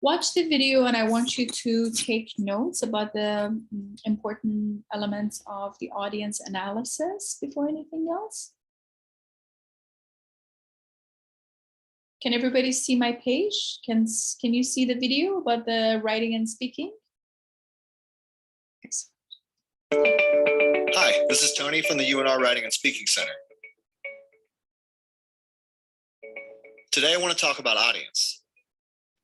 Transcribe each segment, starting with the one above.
Watch the video and I want you to take notes about the important elements of the audience analysis before anything else. Can everybody see my page? Can you see the video about the writing and speaking? Excellent. Hi, this is Tony from the UNR Writing and Speaking Center. Today I want to talk about audience.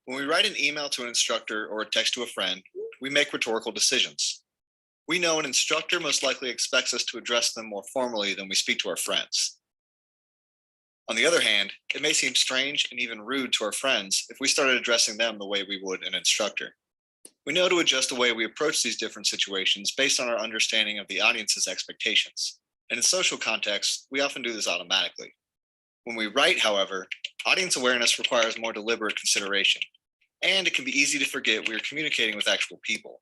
When we write an email to an instructor or a text to a friend, we make rhetorical decisions. We know an instructor most likely expects us to address them more formally than we speak to our friends. On the other hand, it may seem strange and even rude to our friends if we started addressing them the way we would an instructor. We know to adjust the way we approach these different situations based on our understanding of the audience's expectations. And in social contexts, we often do this automatically. When we write, however, audience awareness requires more deliberate consideration, and it can be easy to forget we are communicating with actual people.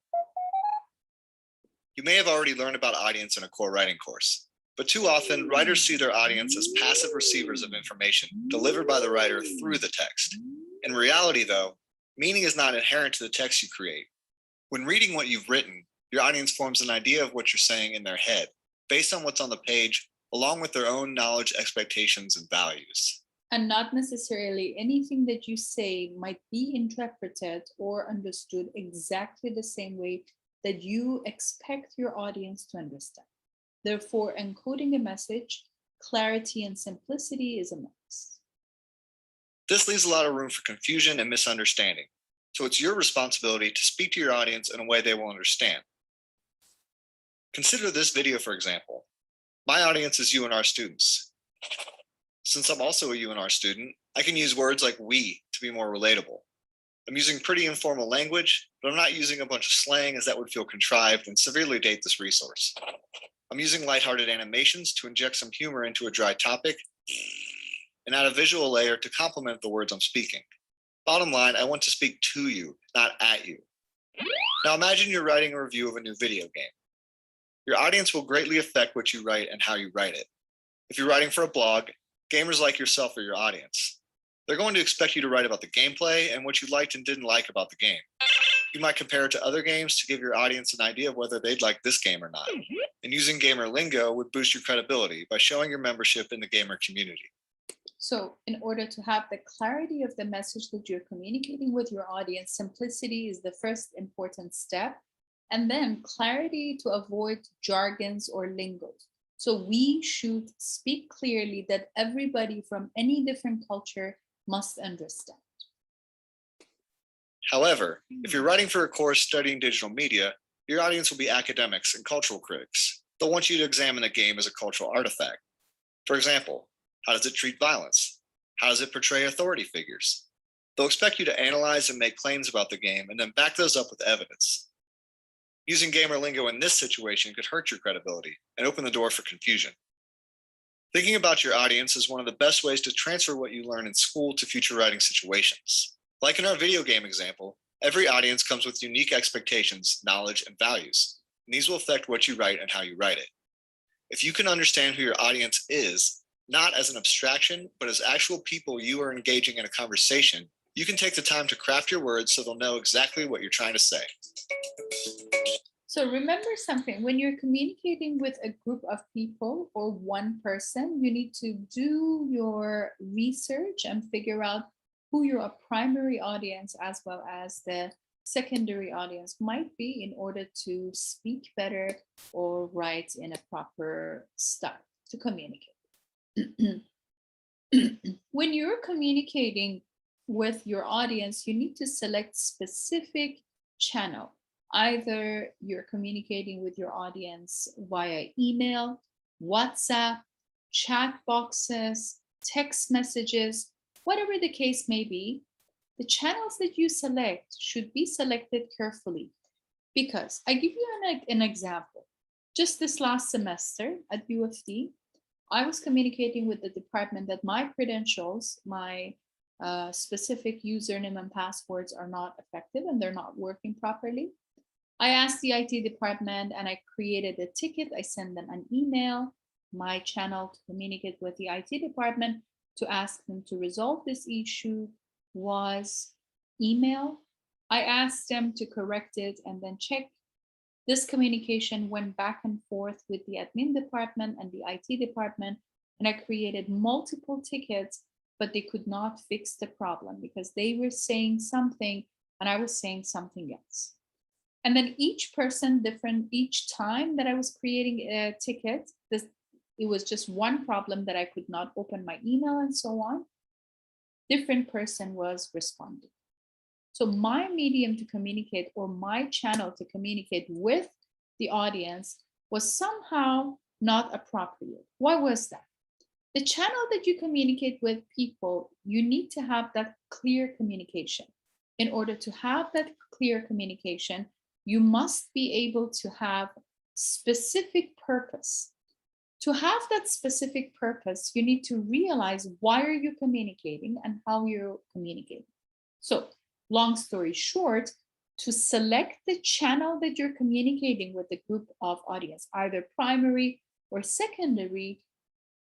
You may have already learned about audience in a core writing course, but too often writers see their audience as passive receivers of information delivered by the writer through the text. In reality, though, meaning is not inherent to the text you create. When reading what you've written, your audience forms an idea of what you're saying in their head, based on what's on the page, along with their own knowledge, expectations, and values. And not necessarily anything that you say might be interpreted or understood exactly the same way that you expect your audience to understand. Therefore, encoding a message, clarity and simplicity is a must. This leaves a lot of room for confusion and misunderstanding. So it's your responsibility to speak to your audience in a way they will understand. Consider this video, for example. My audience is UNR students. Since I'm also a UNR student, I can use words like we to be more relatable. I'm using pretty informal language, but I'm not using a bunch of slang as that would feel contrived and severely date this resource. I'm using lighthearted animations to inject some humor into a dry topic and add a visual layer to complement the words I'm speaking. Bottom line, I want to speak to you, not at you. Now imagine you're writing a review of a new video game. Your audience will greatly affect what you write and how you write it. If you're writing for a blog, gamers like yourself are your audience. They're going to expect you to write about the gameplay and what you liked and didn't like about the game. You might compare it to other games to give your audience an idea of whether they'd like this game or not. And using gamer lingo would boost your credibility by showing your membership in the gamer community. So in order to have the clarity of the message that you're communicating with your audience, simplicity is the first important step. And then clarity to avoid jargons or lingos. So we should speak clearly that everybody from any different culture must understand. However, if you're writing for a course studying digital media, your audience will be academics and cultural critics. They'll want you to examine a game as a cultural artifact. For example, how does it treat violence? How does it portray authority figures? They'll expect you to analyze and make claims about the game and then back those up with evidence. Using gamer lingo in this situation could hurt your credibility and open the door for confusion. Thinking about your audience is one of the best ways to transfer what you learn in school to future writing situations. Like in our video game example, every audience comes with unique expectations, knowledge, and values, and these will affect what you write and how you write it. If you can understand who your audience is, not as an abstraction, but as actual people you are engaging in a conversation, you can take the time to craft your words so they'll know exactly what you're trying to say. So remember something, when you're communicating with a group of people or one person, you need to do your research and figure out who your primary audience as well as the secondary audience might be in order to speak better or write in a proper style to communicate. When you're communicating with your audience, you need to select specific channel. Either you're communicating with your audience via email, WhatsApp, chat boxes, text messages, whatever the case may be, the channels that you select should be selected carefully. Because I give you an example. Just this last semester at U.of.D, I was communicating with the department that my credentials, my specific username and passwords are not effective and they're not working properly. I asked the IT department and I created a ticket. I sent them an email, my channel to communicate with the IT department to ask them to resolve this issue was email I asked them to correct it and then check. This communication went back and forth with the admin department and the IT department, and I created multiple tickets, but they could not fix the problem because they were saying something and I was saying something else. And then each person different, each time that I was creating a ticket, it was just one problem that I could not open my email and so on. Different person was responding. So my medium to communicate, or my channel to communicate with the audience, was somehow not appropriate. Why was that? The channel that you communicate with people, you need to have that clear communication. In order to have that clear communication, you must be able to have specific purpose. To have that specific purpose, you need to realize why are you communicating and how you're communicating. So, long story short, to select the channel that you're communicating with the group of audience, either primary or secondary,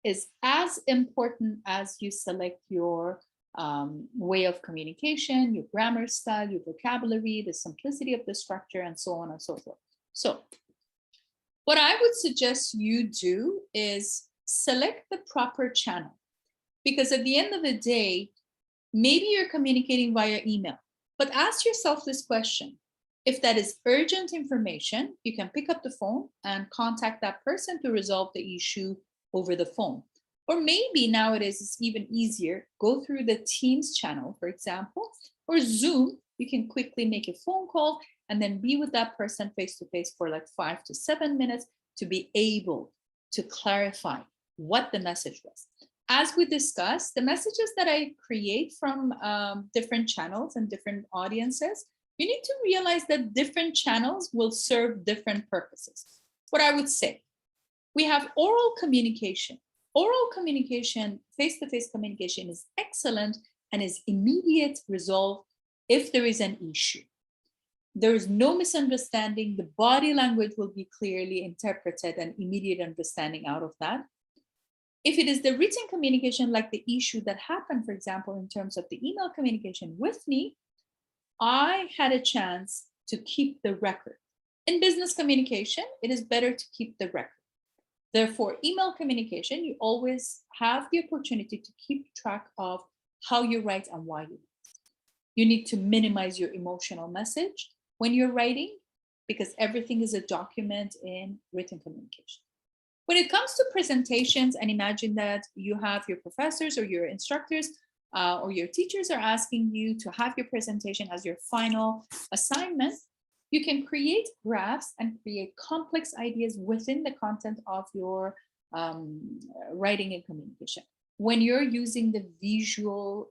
is as important as you select your way of communication, your grammar style, your vocabulary, the simplicity of the structure, and so on and so forth. So what I would suggest you do is select the proper channel, because at the end of the day, maybe you're communicating via email, but ask yourself this question. If that is urgent information, you can pick up the phone and contact that person to resolve the issue over the phone. Or maybe nowadays it's even easier, go through the Teams channel, for example, or Zoom. You can quickly make a phone call and then be with that person face to face for like 5 to 7 minutes to be able to clarify what the message was. As we discussed, the messages that I create from different channels and different audiences, you need to realize that different channels will serve different purposes. What I would say, we have oral communication. Oral communication, face-to-face communication, is excellent and is immediate resolve if there is an issue. There is no misunderstanding. The body language will be clearly interpreted and immediate understanding out of that. If it is the written communication, like the issue that happened, for example, in terms of the email communication with me, I had a chance to keep the record. In business communication, it is better to keep the record. Therefore, email communication, you always have the opportunity to keep track of how you write and why you write. You need to minimize your emotional message when you're writing, because everything is a document in written communication. When it comes to presentations, and imagine that you have your professors or your instructors or your teachers are asking you to have your presentation as your final assignment, you can create graphs and create complex ideas within the content of your writing and communication. When you're using the visual,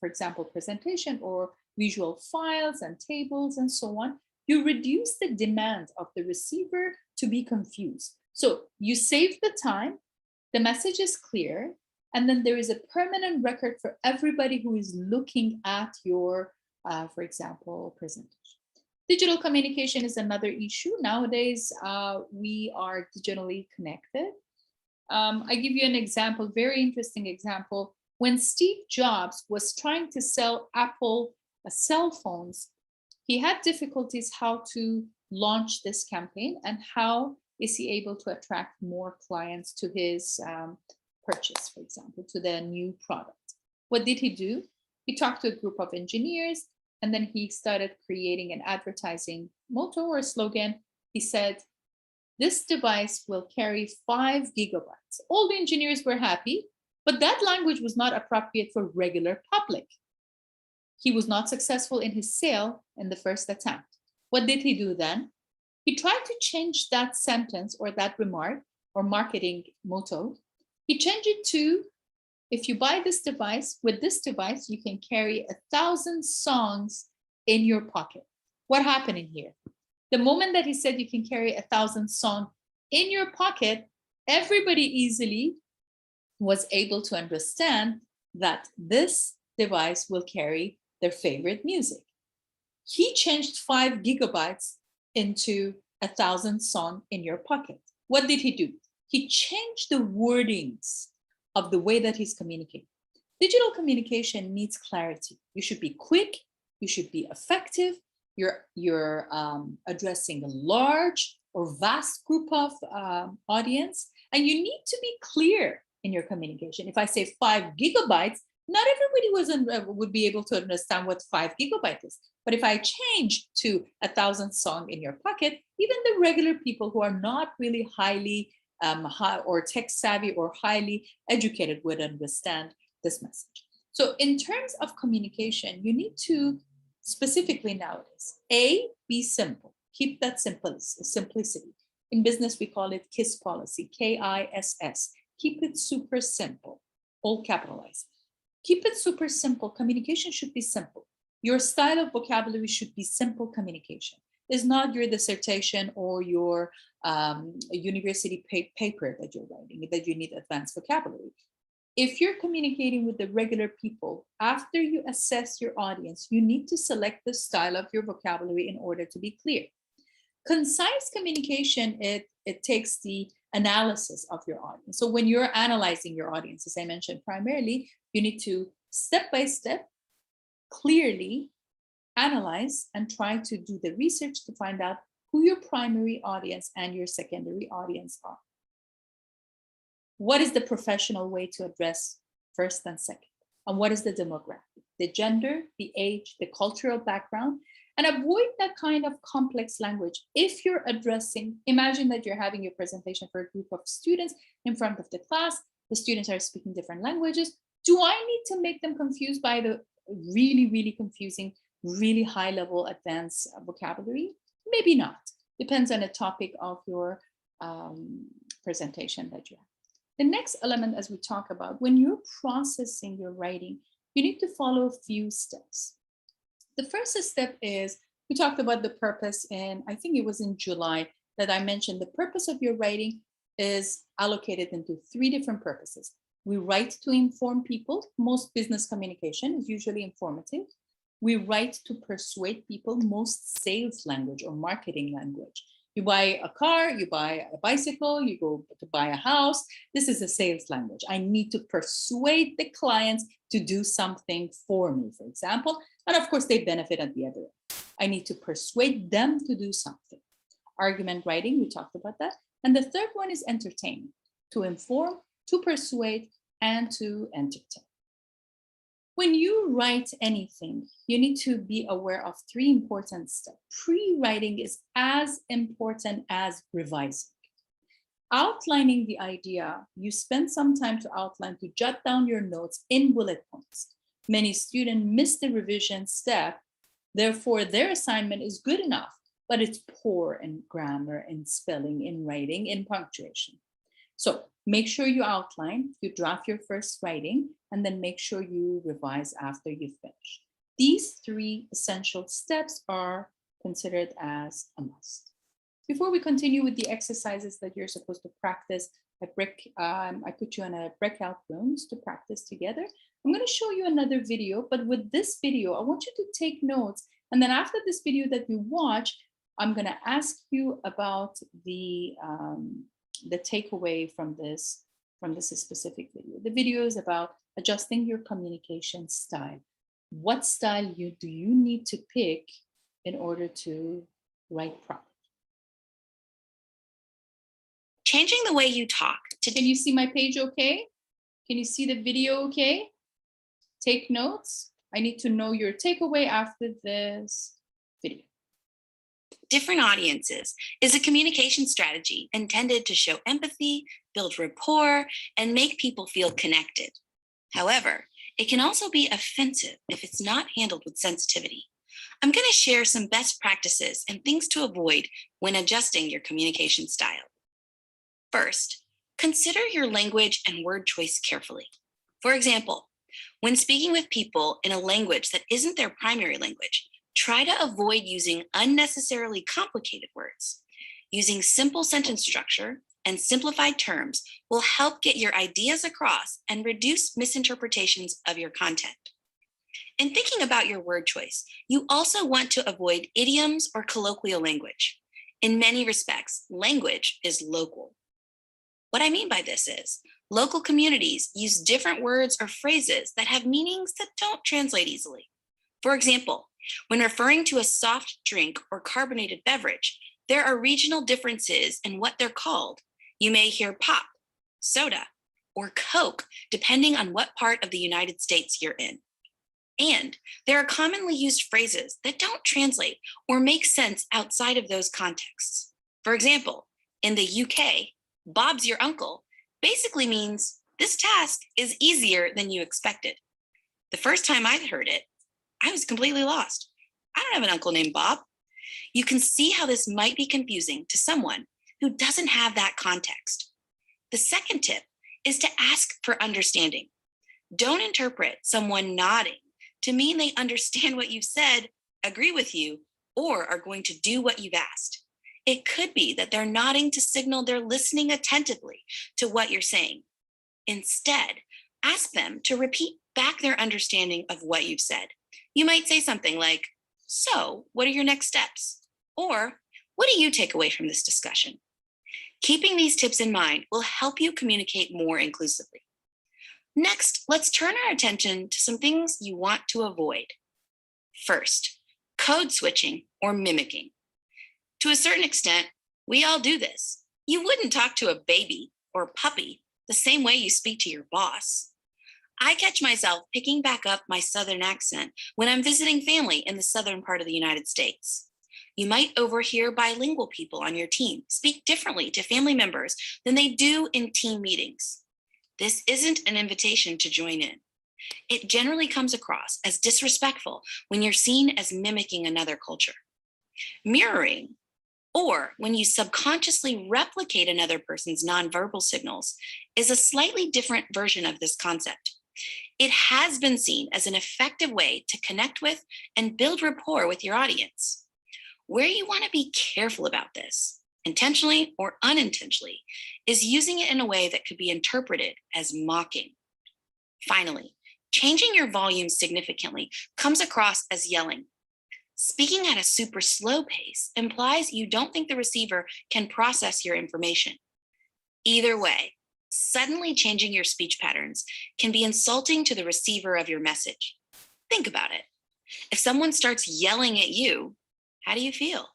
for example, presentation or visual files and tables and so on, you reduce the demand of the receiver to be confused. So you save the time, the message is clear, and then there is a permanent record for everybody who is looking at your for example, presentation. Digital communication is another issue. Nowadays, we are digitally connected. I give you an example, very interesting example. When Steve Jobs was trying to sell Apple cell phones, he had difficulties how to launch this campaign and how is he able to attract more clients to his purchase, for example, to the new product. What did he do? He talked to a group of engineers, and then he started creating an advertising motto or slogan. He said, this device will carry 5 gigabytes. All the engineers were happy, but that language was not appropriate for regular public. He was not successful in his sale in the first attempt. What did he do then? He tried to change that sentence or that remark or marketing motto. He changed it to, if you buy this device, with this device, you can carry 1,000 songs in your pocket. What happened in here? The moment that he said you can carry 1,000 songs in your pocket, everybody easily was able to understand that this device will carry their favorite music. He changed 5 gigabytes into 1,000 songs in your pocket. What did he do? He changed the wordings of the way that he's communicating. Digital communication needs clarity. You should be quick, You should be effective. You're addressing a large or vast group of audience, and you need to be clear in your communication. If I say 5 GB, not everybody would be able to understand what 5 GB is. But if I change to 1,000 songs in your pocket, even the regular people who are not really highly high or tech savvy or highly educated would understand this message. So in terms of communication, you need to specifically nowadays, be simple. Keep that simplicity. In business, we call it KISS policy, KISS. Keep it super simple, all capitalized. Keep it super simple. Communication should be simple. Your style of vocabulary should be simple communication. It's not your dissertation or your university paper that you're writing, that you need advanced vocabulary. If you're communicating with the regular people, after you assess your audience, you need to select the style of your vocabulary in order to be clear. Concise communication, it takes the analysis of your audience. So when you're analyzing your audience, as I mentioned, primarily, you need to step by step, clearly analyze and try to do the research to find out who your primary audience and your secondary audience are. What is the professional way to address first and second? And what is the demographic, the gender, the age, the cultural background? And avoid that kind of complex language. If you're addressing, imagine that you're having your presentation for a group of students in front of the class. The students are speaking different languages. Do I need to make them confused by the really, really confusing, really high level advanced vocabulary? Maybe not. Depends on the topic of your presentation that you have. The next element, as we talk about, when you're processing your writing, you need to follow a few steps. The first step is, we talked about the purpose, and I think it was in July that I mentioned the purpose of your writing is allocated into 3 different purposes. We write to inform people. Most business communication is usually informative. We write to persuade people. Most sales language or marketing language. You buy a car, you buy a bicycle, you go to buy a house. This is a sales language. I need to persuade the clients to do something for me, for example. And of course, they benefit at the other end. I need to persuade them to do something. Argument writing, we talked about that. And the third one is entertainment, to inform, to persuade, and to entertain. When you write anything, you need to be aware of 3 important steps. Pre-writing is as important as revising. Outlining the idea, you spend some time to outline, to jot down your notes in bullet points. Many students miss the revision step. Therefore, their assignment is good enough, but it's poor in grammar, in spelling, in writing, in punctuation. So make sure you outline, you draft your first writing, and then make sure you revise after you finish. These 3 essential steps are considered as a must. Before we continue with the exercises that you're supposed to practice, I put you in a breakout rooms to practice together. I'm going to show you another video, but with this video, I want you to take notes. And then after this video that you watch, I'm going to ask you about the takeaway from this specific video. The video is about adjusting your communication style. What style do you need to pick in order to write properly? Changing the way you talk. Can you see my page okay? Can you see the video okay? Take notes. I need to know your takeaway after this video. Different audiences is a communication strategy intended to show empathy, build rapport, and make people feel connected. However, it can also be offensive if it's not handled with sensitivity. I'm going to share some best practices and things to avoid when adjusting your communication style. First, consider your language and word choice carefully. For example, when speaking with people in a language that isn't their primary language, try to avoid using unnecessarily complicated words. Using simple sentence structure and simplified terms will help get your ideas across and reduce misinterpretations of your content. In thinking about your word choice, you also want to avoid idioms or colloquial language. In many respects, language is local. What I mean by this is, local communities use different words or phrases that have meanings that don't translate easily. For example, When referring to a soft drink or carbonated beverage, there are regional differences in what they're called. You may hear pop, soda, or Coke, depending on what part of the United States you're in. And there are commonly used phrases that don't translate or make sense outside of those contexts. For example, in the UK, Bob's your uncle basically means this task is easier than you expected. The first time I heard it, I was completely lost. I don't have an uncle named Bob. You can see how this might be confusing to someone who doesn't have that context. The second tip is to ask for understanding. Don't interpret someone nodding to mean they understand what you've said, agree with you, or are going to do what you've asked. It could be that they're nodding to signal they're listening attentively to what you're saying. Instead, ask them to repeat back their understanding of what you've said. You might say something like, "So, what are your next steps?" Or, "What do you take away from this discussion?" Keeping these tips in mind will help you communicate more inclusively. Next, let's turn our attention to some things you want to avoid. First, code switching or mimicking. To a certain extent, we all do this. You wouldn't talk to a baby or puppy the same way you speak to your boss. I catch myself picking back up my Southern accent when I'm visiting family in the southern part of the United States. You might overhear bilingual people on your team speak differently to family members than they do in team meetings. This isn't an invitation to join in. It generally comes across as disrespectful when you're seen as mimicking another culture. Mirroring, or when you subconsciously replicate another person's nonverbal signals, is a slightly different version of this concept. It has been seen as an effective way to connect with and build rapport with your audience. Where you want to be careful about this, intentionally or unintentionally, is using it in a way that could be interpreted as mocking. Finally, changing your volume significantly comes across as yelling. Speaking at a super slow pace implies you don't think the receiver can process your information. Either way, suddenly changing your speech patterns can be insulting to the receiver of your message. Think about it. If someone starts yelling at you, how do you feel?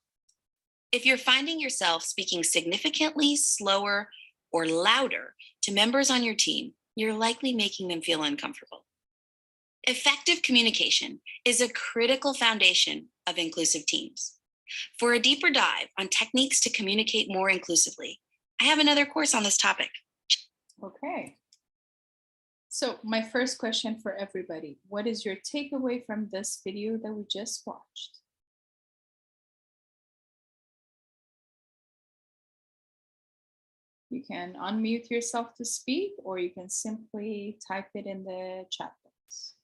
If you're finding yourself speaking significantly slower or louder to members on your team, you're likely making them feel uncomfortable. Effective communication is a critical foundation of inclusive teams. For a deeper dive on techniques to communicate more inclusively, I have another course on this topic. Okay. So my first question for everybody, what is your takeaway from this video that we just watched? You can unmute yourself to speak, or you can simply type it in the chat box.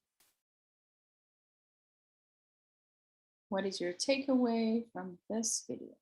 What is your takeaway from this video?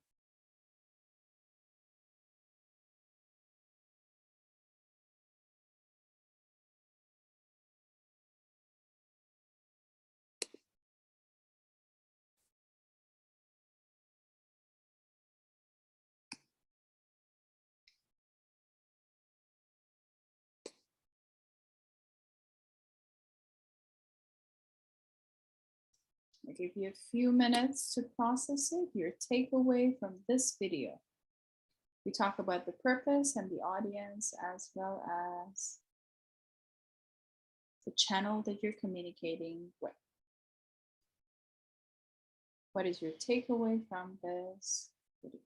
I'll give you a few minutes to process it, your takeaway from this video. We talk about the purpose and the audience, as well as the channel that you're communicating with. What is your takeaway from this video?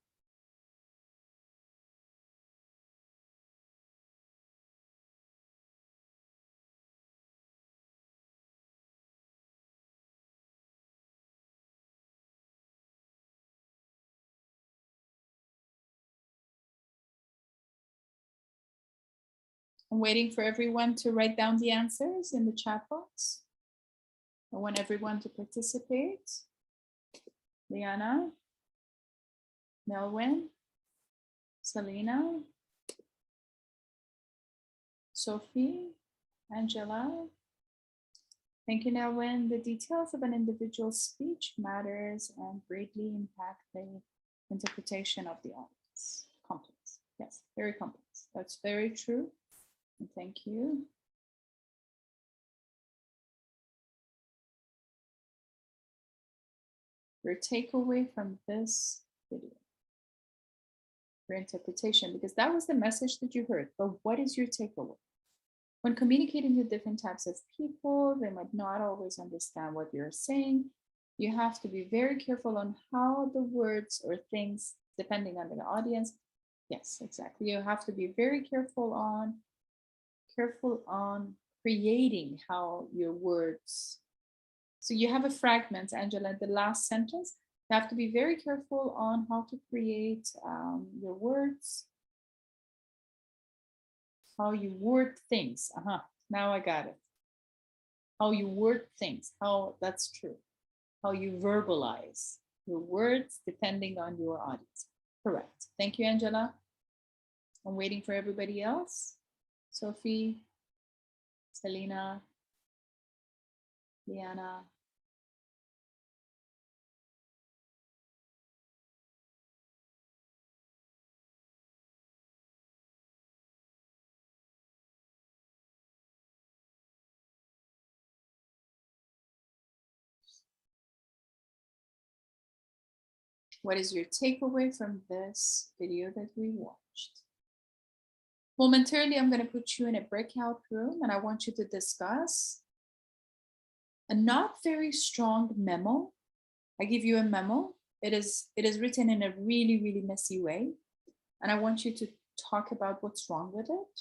I'm waiting for everyone to write down the answers in the chat box. I want everyone to participate. Liana, Melwin, Selena, Sophie, Angela. Thank you, Nelwyn. The details of an individual's speech matters and greatly impact the interpretation of the audience. Complex. Yes, very complex. That's very true. And thank you. Your takeaway from this video. Your interpretation, because that was the message that you heard. But what is your takeaway? When communicating with different types of people, they might not always understand what you're saying. You have to be very careful on how the words or things, depending on the audience. Yes, exactly. You have to be very careful on creating how your words. So you have a fragment, Angela, the last sentence. You have to be very careful on how to create your words, how you word things. Now I got it. How you word things. How that's true. How you verbalize your words depending on your audience. Correct. Thank you, Angela. I'm waiting for everybody else. Sophie, Selena, Liana. What is your takeaway from this video that we watched? Momentarily, I'm going to put you in a breakout room and I want you to discuss a not very strong memo. I give you a memo. It is written in a really, really messy way. And I want you to talk about what's wrong with it.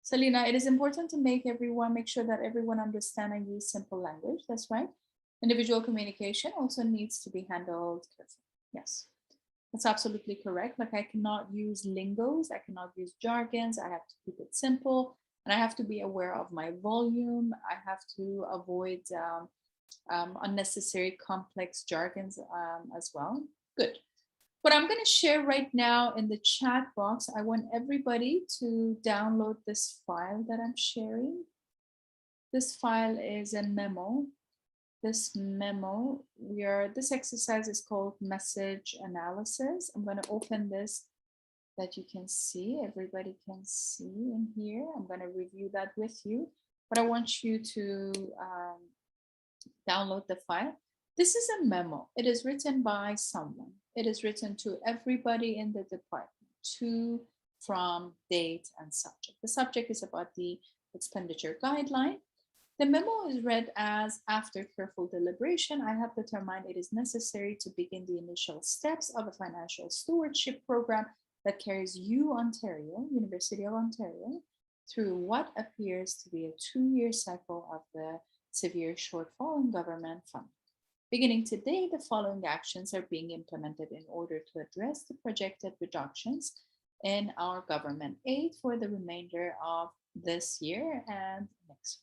Selena, it is important to make sure that everyone understand and use simple language. That's right. Individual communication also needs to be handled carefully. Yes, that's absolutely correct. Like I cannot use lingos, I cannot use jargons. I have to keep it simple, and I have to be aware of my volume. I have to avoid unnecessary complex jargons as well. Good. What I'm going to share right now in the chat box, I want everybody to download this file that I'm sharing. This file is a memo. This exercise is called message analysis. I'm going to open this that you can see, everybody can see in here. I'm going to review that with you, but I want you to download the file. This is a memo. It is written by someone. It is written to everybody in the department, to, from, date, and subject. The subject is about the expenditure guideline. The memo is read as, after careful deliberation, I have determined it is necessary to begin the initial steps of a financial stewardship program that carries University of Ontario, through what appears to be a 2-year cycle of the severe shortfall in government funding. Beginning today, the following actions are being implemented in order to address the projected reductions in our government aid for the remainder of this year and next year.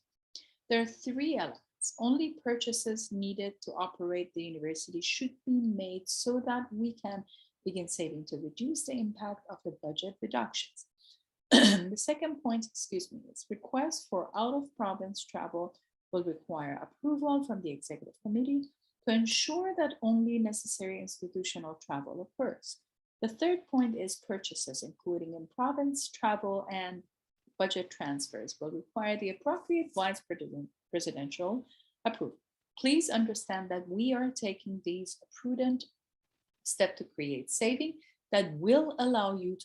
There are 3 elements. Only purchases needed to operate the university should be made so that we can begin saving to reduce the impact of the budget reductions. The second point, is requests for out-of-province travel will require approval from the executive committee to ensure that only necessary institutional travel occurs. The third point is purchases, including in-province travel and budget transfers, will require the appropriate vice presidential approval. Please understand that we are taking these prudent steps to create saving that will allow you,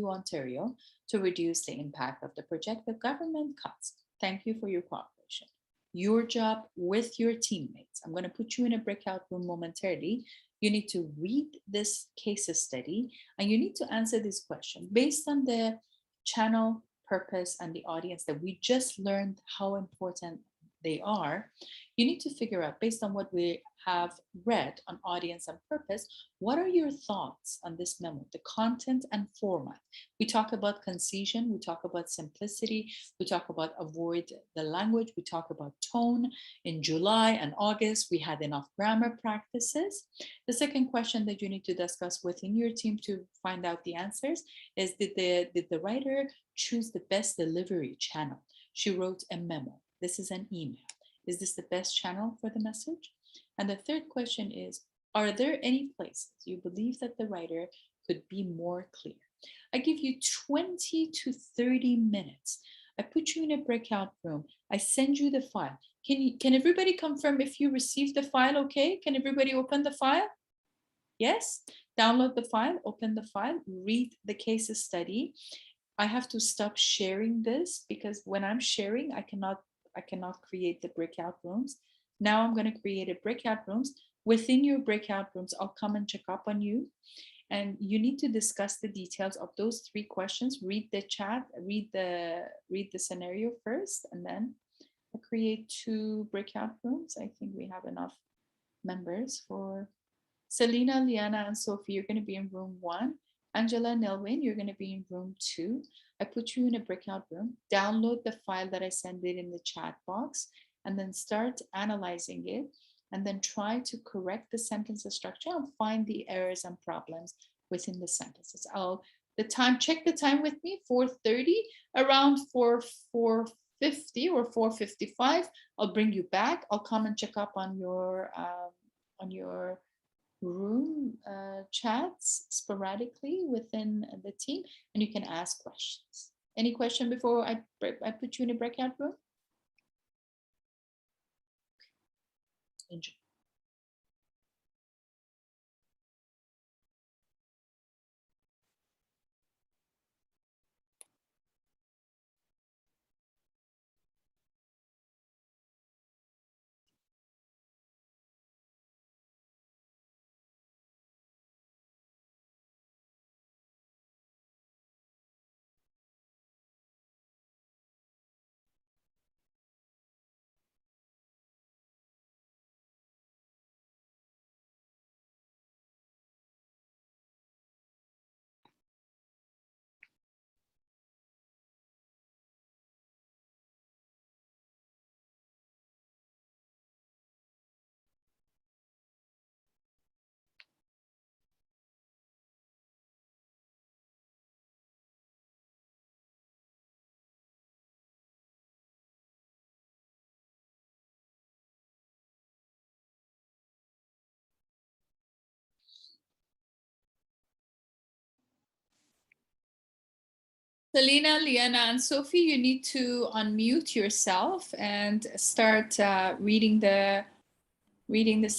Ontario, to reduce the impact of the projected government cuts. Thank you for your cooperation. Your job with your teammates. I'm going to put you in a breakout room momentarily. You need to read this case study and you need to answer this question based on the channel, purpose, and the audience that we just learned how important they are. You need to figure out, based on what we have read on audience and purpose, what are your thoughts on this memo, the content and format? We talk about concision, we talk about simplicity, we talk about avoid the language, we talk about tone. In July and August, we had enough grammar practices. The second question that you need to discuss within your team to find out the answers is, did the writer choose the best delivery channel? She wrote a memo. This is an email. Is this the best channel for the message? And the third question is, are there any places you believe that the writer could be more clear? I give you 20 to 30 minutes. I put you in a breakout room. I send you the file. Can everybody confirm if you received the file? Okay, can everybody open the file? Yes, download the file, open the file, read the case study. I have to stop sharing this because when I'm sharing, I cannot create the breakout rooms. Now I'm going to create a breakout rooms. Within your breakout rooms, I'll come and check up on you. And you need to discuss the details of those 3 questions. Read the chat, read the scenario first, and then create 2 breakout rooms. I think we have enough members for Selena, Liana, and Sophie. You're going to be in room 1. Angela, Nelwyn, you're going to be in room 2. I put you in a breakout room. Download the file that I sent it in the chat box, and then start analyzing it, and then try to correct the sentence structure and find the errors and problems within the sentences. Check the time with me, 4:30, around 4:50 or 4:55. I'll bring you back. I'll come and check up on your room chats sporadically within the team, and you can ask questions. Any question before I put you in a breakout room? Enjoy. Selena, Liana, and Sophie, you need to unmute yourself and start reading the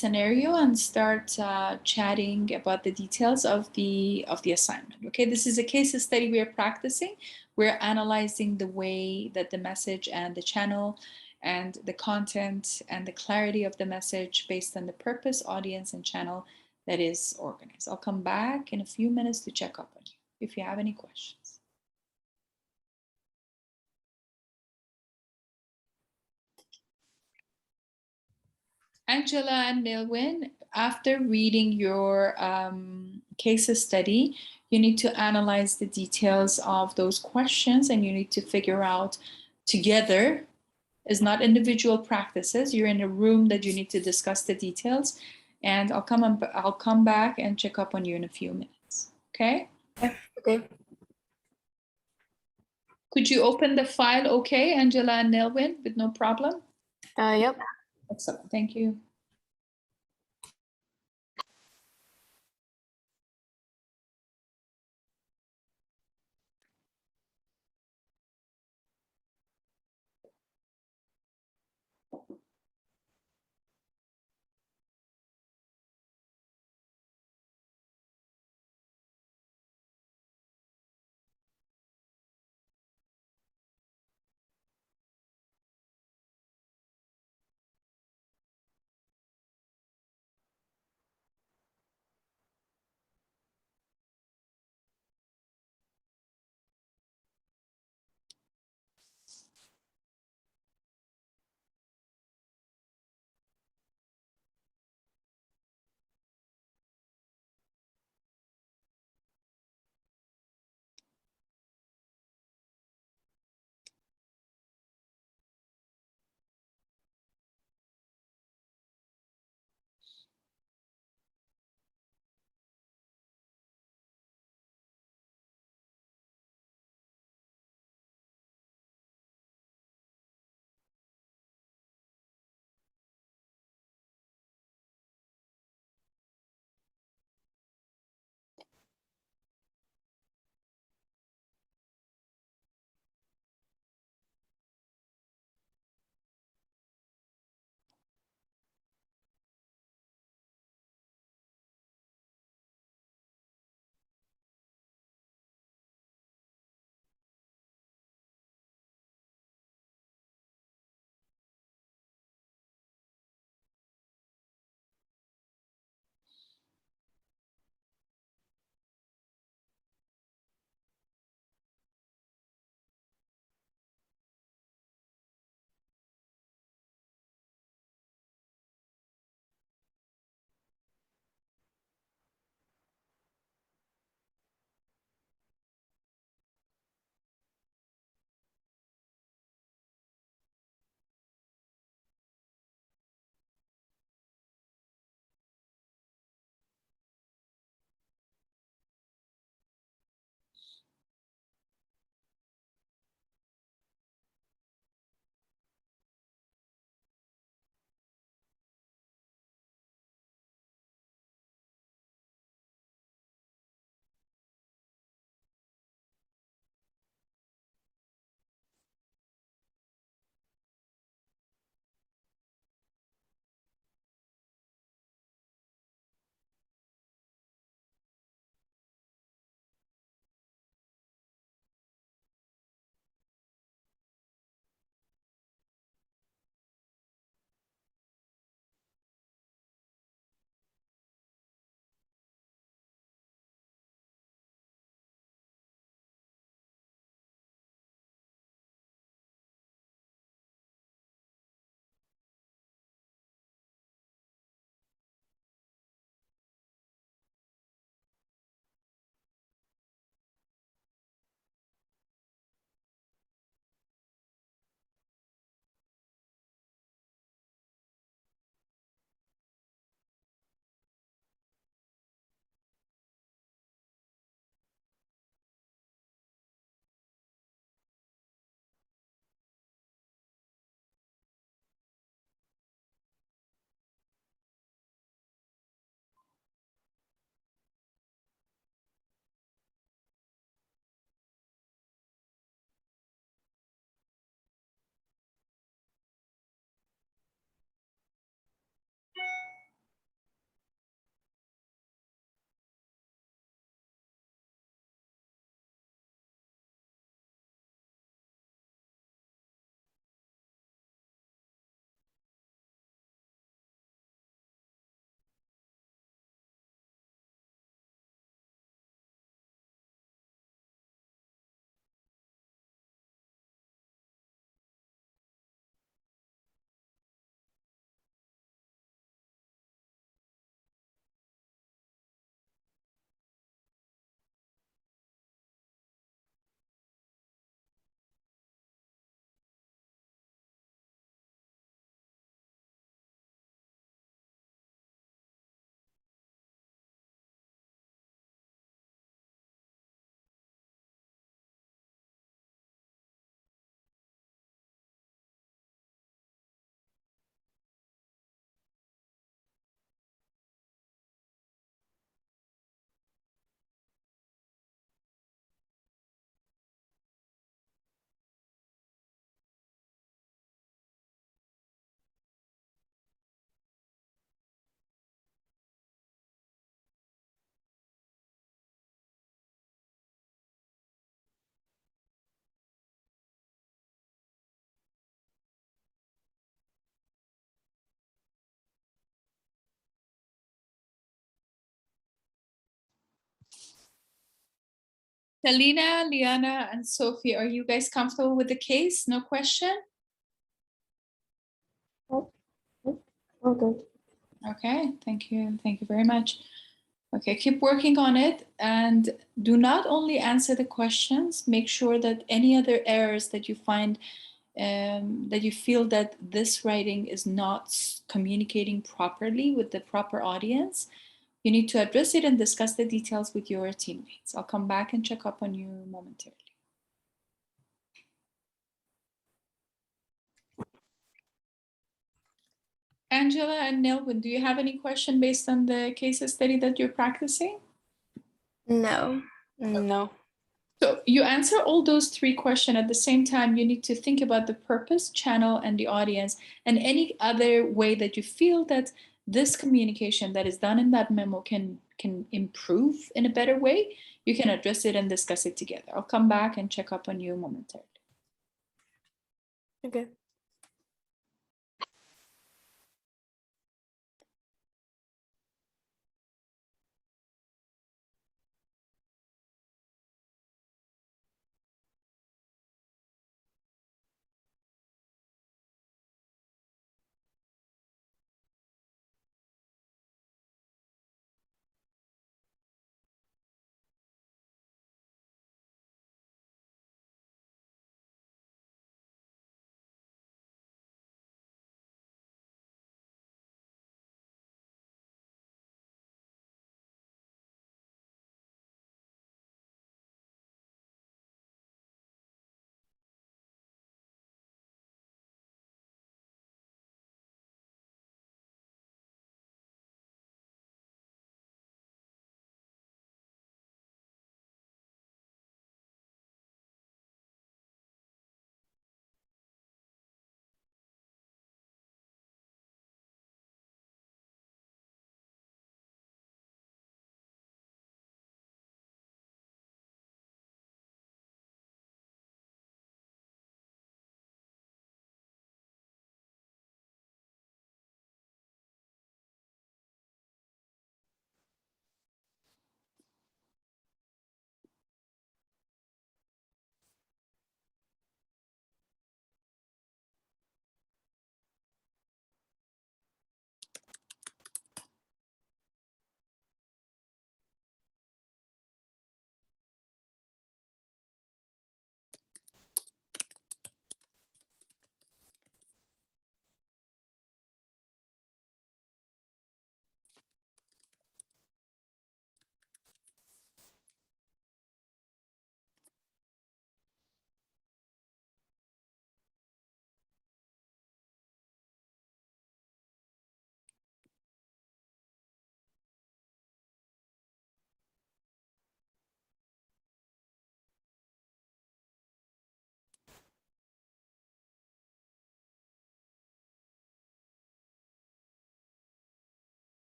scenario and start chatting about the details of the assignment. Okay, this is a case study we are practicing. We're analyzing the way that the message and the channel and the content and the clarity of the message based on the purpose, audience, and channel that is organized. I'll come back in a few minutes to check up on you if you have any questions. Angela and Milwin, after reading your case study, you need to analyze the details of those questions, and you need to figure out together. It's not individual practices. You're in a room that you need to discuss the details, and I'll come back and check up on you in a few minutes. Okay? Okay. Could you open the file, okay, Angela and Nelwyn, with no problem? Yep. Excellent. Thank you. Talina, Liana, and Sophie, are you guys comfortable with the case? No question? Okay. Okay, thank you. Thank you very much. Okay, keep working on it and do not only answer the questions, make sure that any other errors that you find that you feel that this writing is not communicating properly with the proper audience, you need to address it and discuss the details with your teammates. I'll come back and check up on you momentarily. Angela and Nelvin, do you have any question based on the case study that you're practicing? No. No. So you answer all those three questions at the same time. You need to think about the purpose, channel, and the audience, and any other way that you feel that this communication that is done in that memo can improve in a better way. You can address it and discuss it together. I'll come back and check up on you momentarily. Okay.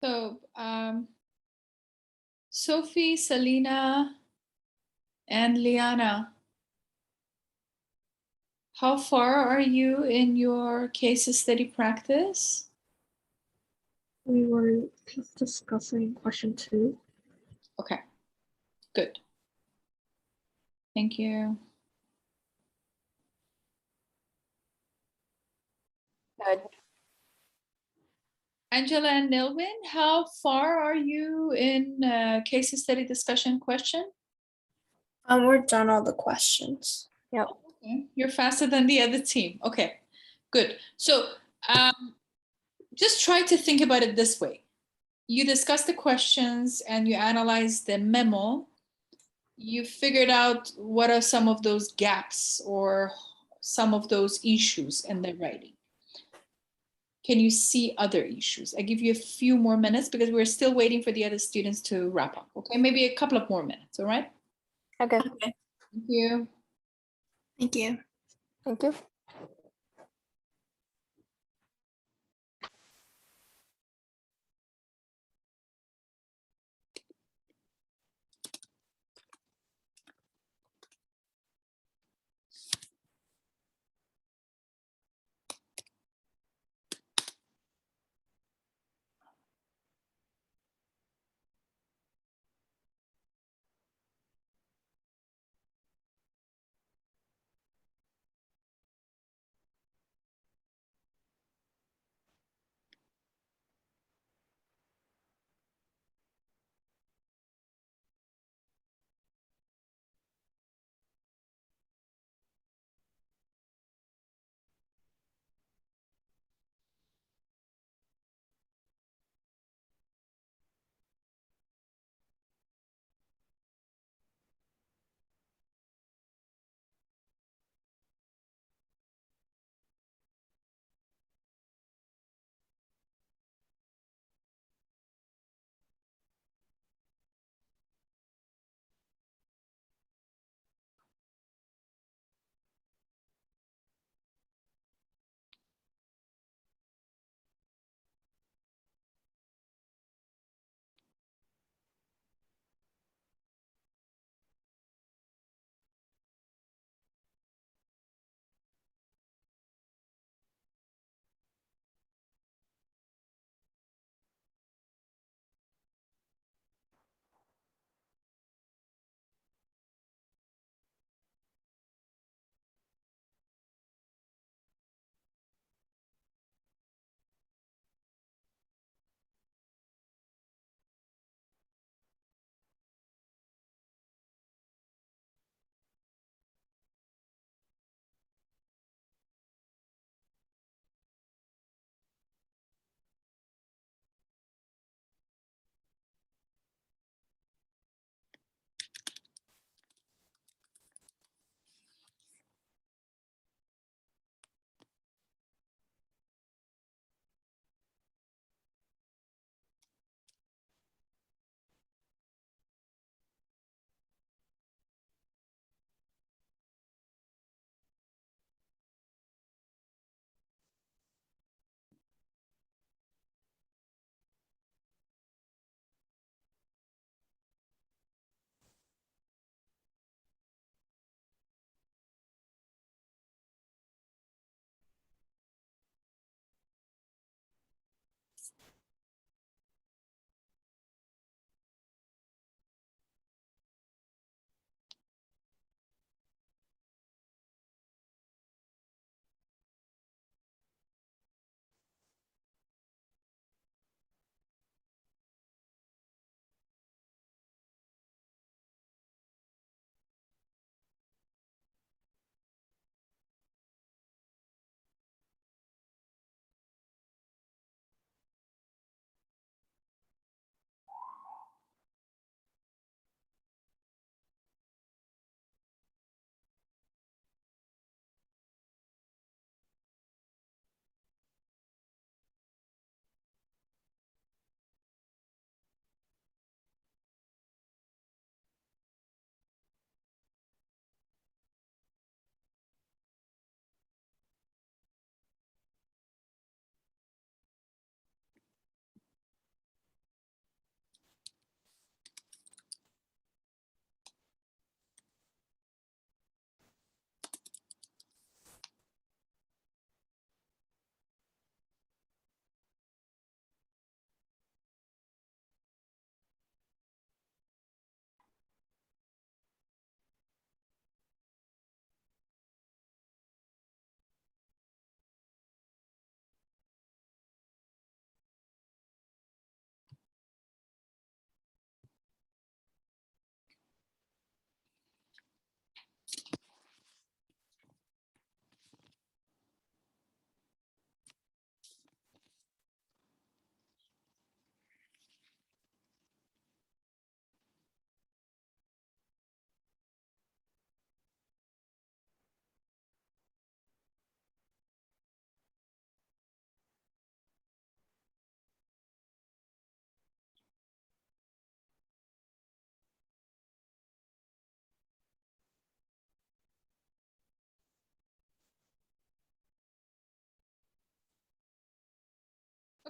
So, Sophie, Selena, and Liana, how far are you in your case study practice? We were just discussing question 2. Okay, good. Thank you. Good. Angela and Nilwin, how far are you in case study discussion question? We're done all the questions. Yep. Okay. You're faster than the other team. Okay, good. So just try to think about it this way. You discuss the questions and you analyze the memo. You figured out what are some of those gaps or some of those issues in the writing. Can you see other issues? I give you a few more minutes because we're still waiting for the other students to wrap up. Okay, maybe a couple of more minutes. All right. Okay. Okay. Thank you. Thank you. Thank you.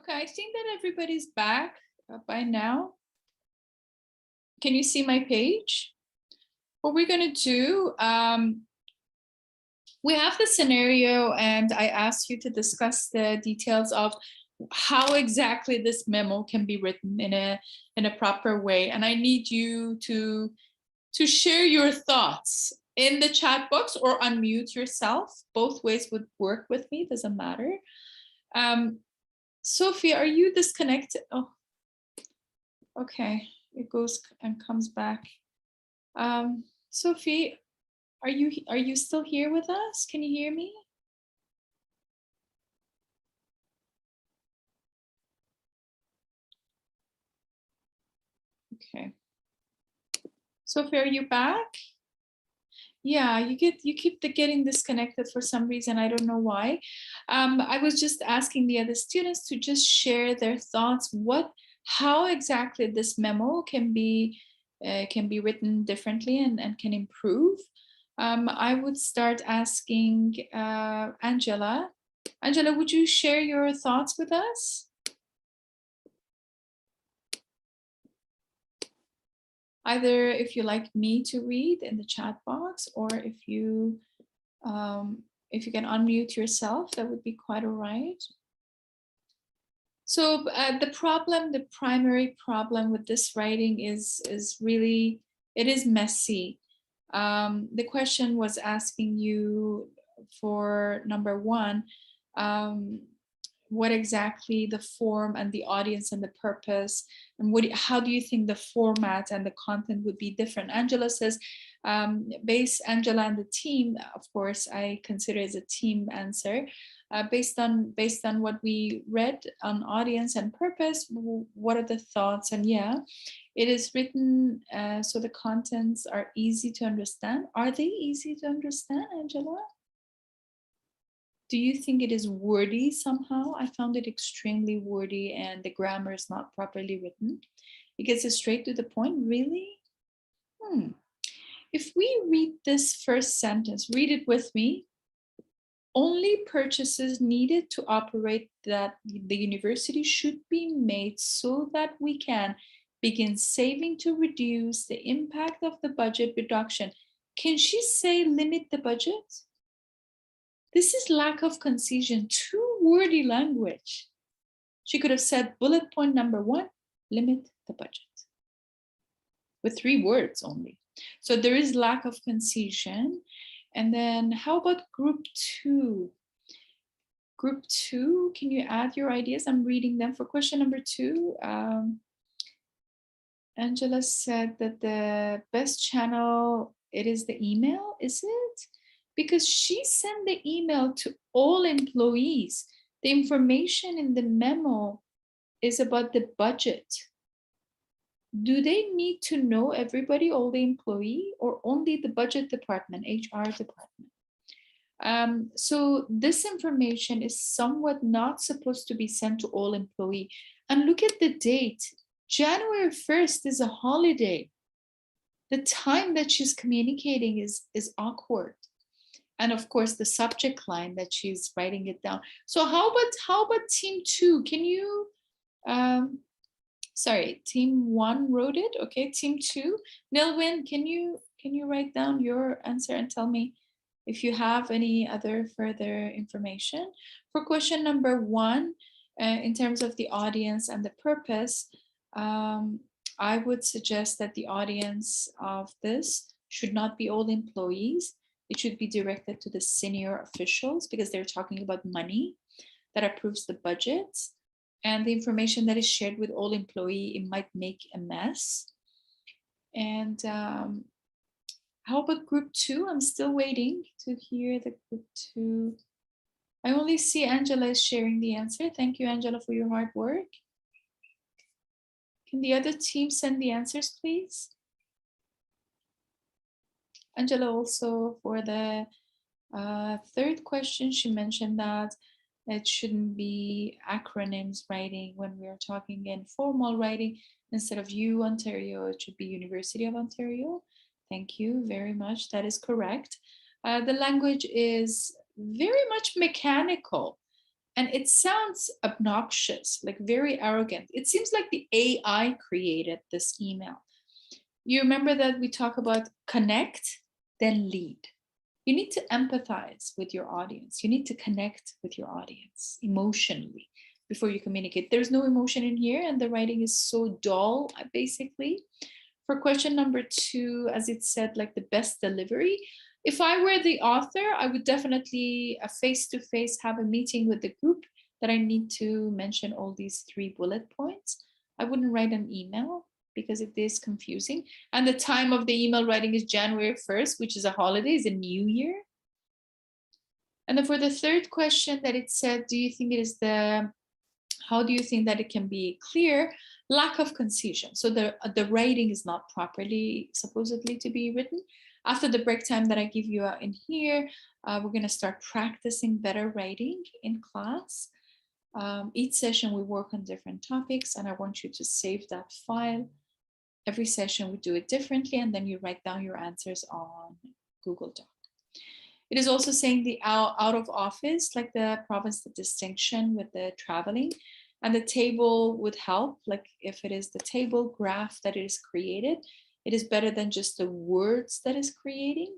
Okay, I think that everybody's back by now. Can you see my page? What we're going to do, we have the scenario, and I asked you to discuss the details of how exactly this memo can be written in a proper way. And I need you to share your thoughts in the chat box or unmute yourself. Both ways would work with me, doesn't matter. Sophie, are you disconnected? Oh, okay, it goes and comes back. Sophie, are you still here with us? Can you hear me? Okay. Sophie, are you back? Yeah, you keep getting disconnected for some reason. I don't know why. I was just asking the other students to just share their thoughts. How exactly this memo can be written differently and can improve. I would start asking Angela. Angela, would you share your thoughts with us? Either if you like me to read in the chat box, or if you can unmute yourself, that would be quite all right. So the primary problem with this writing is really, it is messy. The question was asking you for number one, what exactly the form and the audience and the purpose, and how do you think the format and the content would be different? Angela says, Angela and the team, of course, I consider as a team answer. Based on what we read on audience and purpose, what are the thoughts? And yeah, it is written so the contents are easy to understand. Are they easy to understand, Angela? Do you think it is wordy somehow? I found it extremely wordy and the grammar is not properly written. It gets straight to the point, really? If we read this first sentence, read it with me. Only purchases needed to operate that the university should be made so that we can begin saving to reduce the impact of the budget reduction. Can she say limit the budget? This is lack of concision, too wordy language. She could have said bullet point number one, limit the budget, with 3 words only. So there is lack of concision. And then how about group 2? Group 2, can you add your ideas? I'm reading them. For question number 2, Angela said that the best channel, it is the email, is it? Because she sent the email to all employees. The information in the memo is about the budget. Do they need to know everybody, all the employee, or only the budget department, HR department? So this information is somewhat not supposed to be sent to all employee. And look at the date. January 1st is a holiday. The time that she's communicating is awkward. And of course, the subject line that she's writing it down. So how about team 2? Can you, sorry, team 1 wrote it. Okay, team 2. Nilwyn, can you write down your answer and tell me if you have any other further information? For question number 1, in terms of the audience and the purpose, I would suggest that the audience of this should not be all employees. It should be directed to the senior officials because they're talking about money that approves the budgets, and the information that is shared with all employees, it might make a mess. And how about group 2? I'm still waiting to hear the group 2. I only see Angela is sharing the answer. Thank you, Angela, for your hard work. Can the other team send the answers, please? Angela, also for the 3rd question, she mentioned that it shouldn't be acronyms writing when we're talking in formal writing. Instead of U Ontario, it should be University of Ontario. Thank you very much. That is correct. The language is very much mechanical. And it sounds obnoxious, like very arrogant. It seems like the AI created this email. You remember that we talk about connect, then lead. You need to empathize with your audience. You need to connect with your audience emotionally before you communicate. There's no emotion in here, and the writing is so dull, basically. For question number 2, as it said, like the best delivery. If I were the author, I would definitely face-to-face have a meeting with the group that I need to mention all these 3 bullet points. I wouldn't write an email because it is confusing. And the time of the email writing is January 1st, which is a holiday, is a new year. And then for the 3rd question that it said, how do you think that it can be clear? Lack of concision. So the writing is not properly supposedly to be written. After the break time that I give you in here, we're going to start practicing better writing in class. Each session we work on different topics, and I want you to save that file. Every session we do it differently, and then you write down your answers on Google Doc. It is also saying the out of office, like the province, the distinction with the traveling, and the table would help. Like if it is the table graph that is created, it is better than just the words that is creating.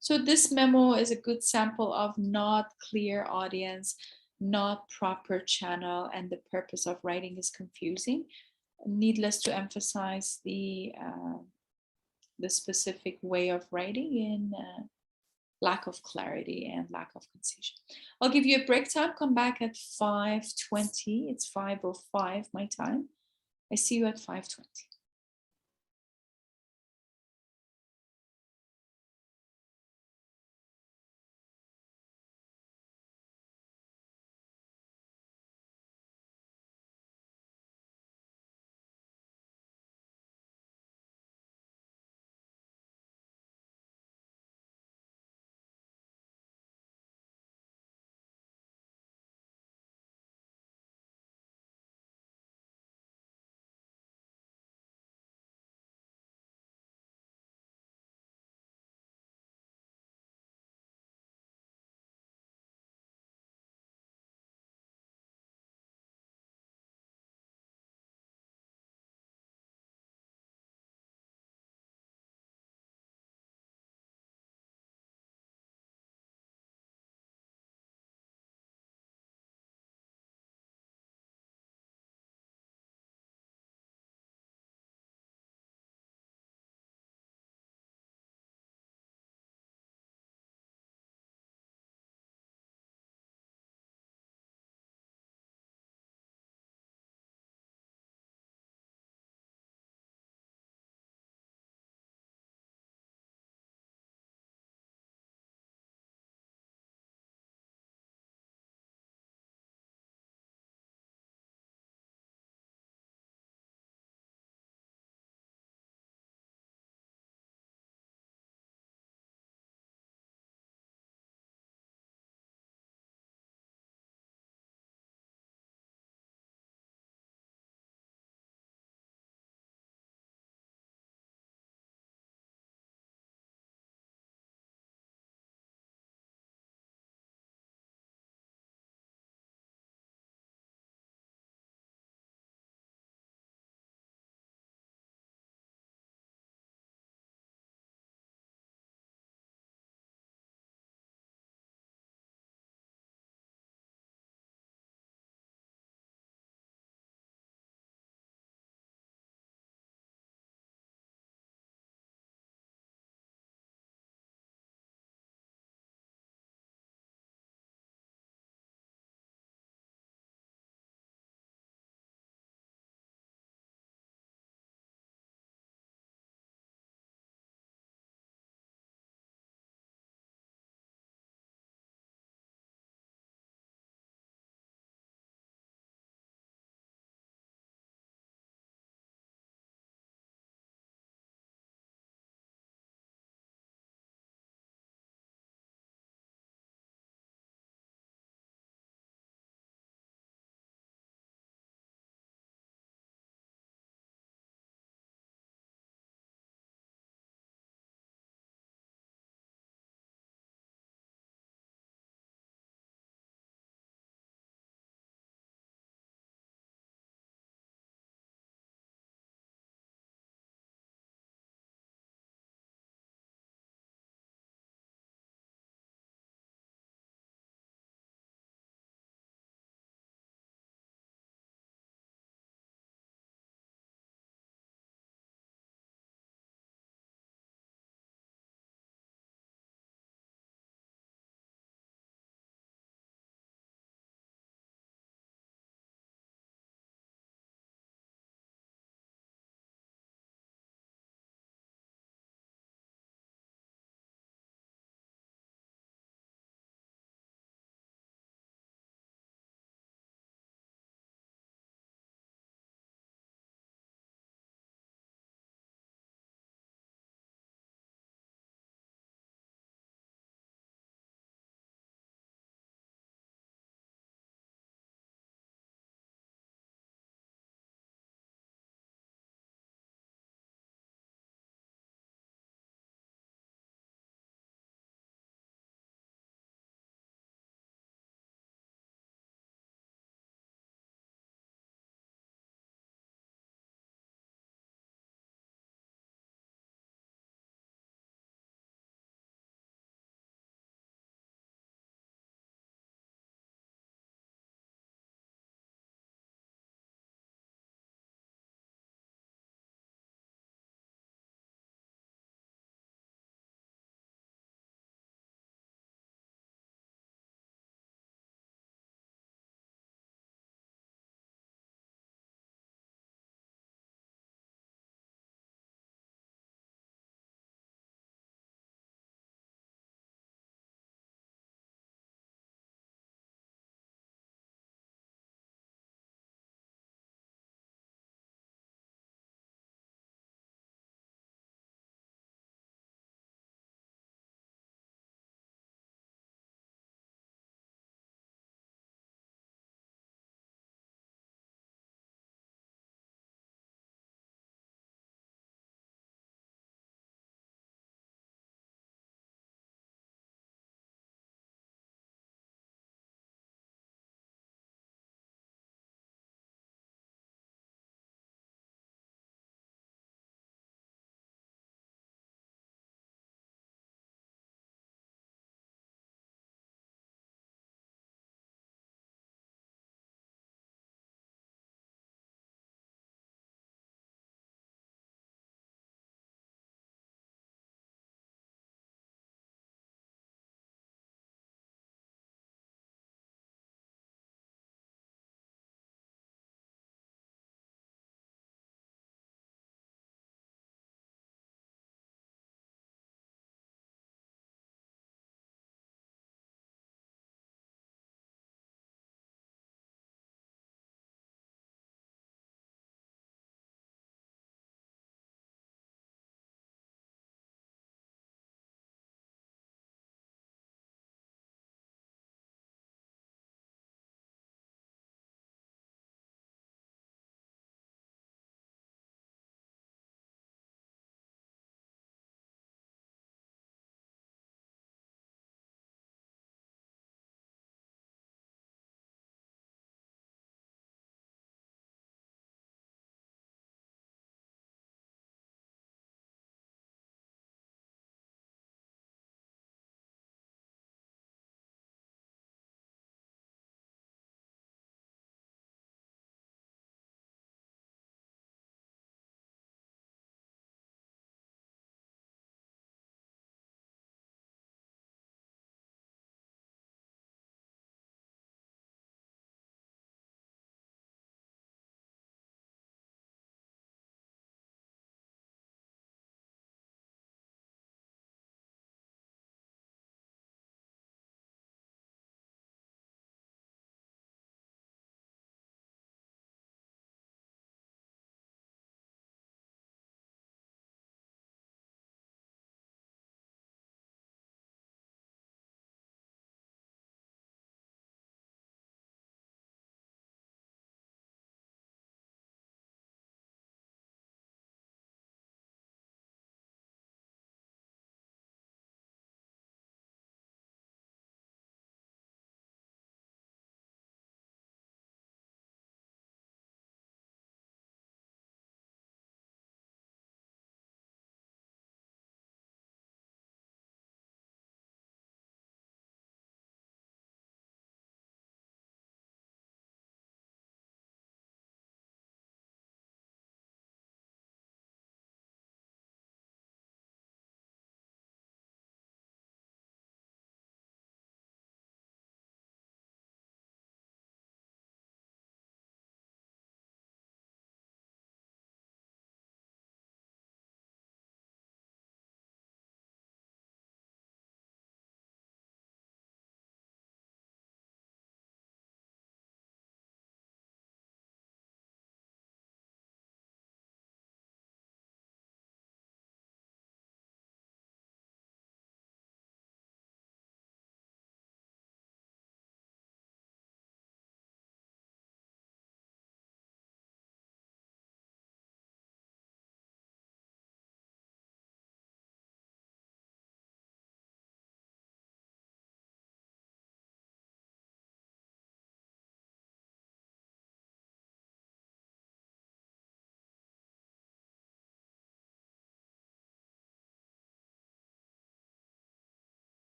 So this memo is a good sample of not clear audience, not proper channel, and the purpose of writing is confusing. Needless to emphasize the specific way of writing in lack of clarity and lack of concision. I'll give you a break time. Come back at 5:20. It's 5:05 my time. I see you at 5:20.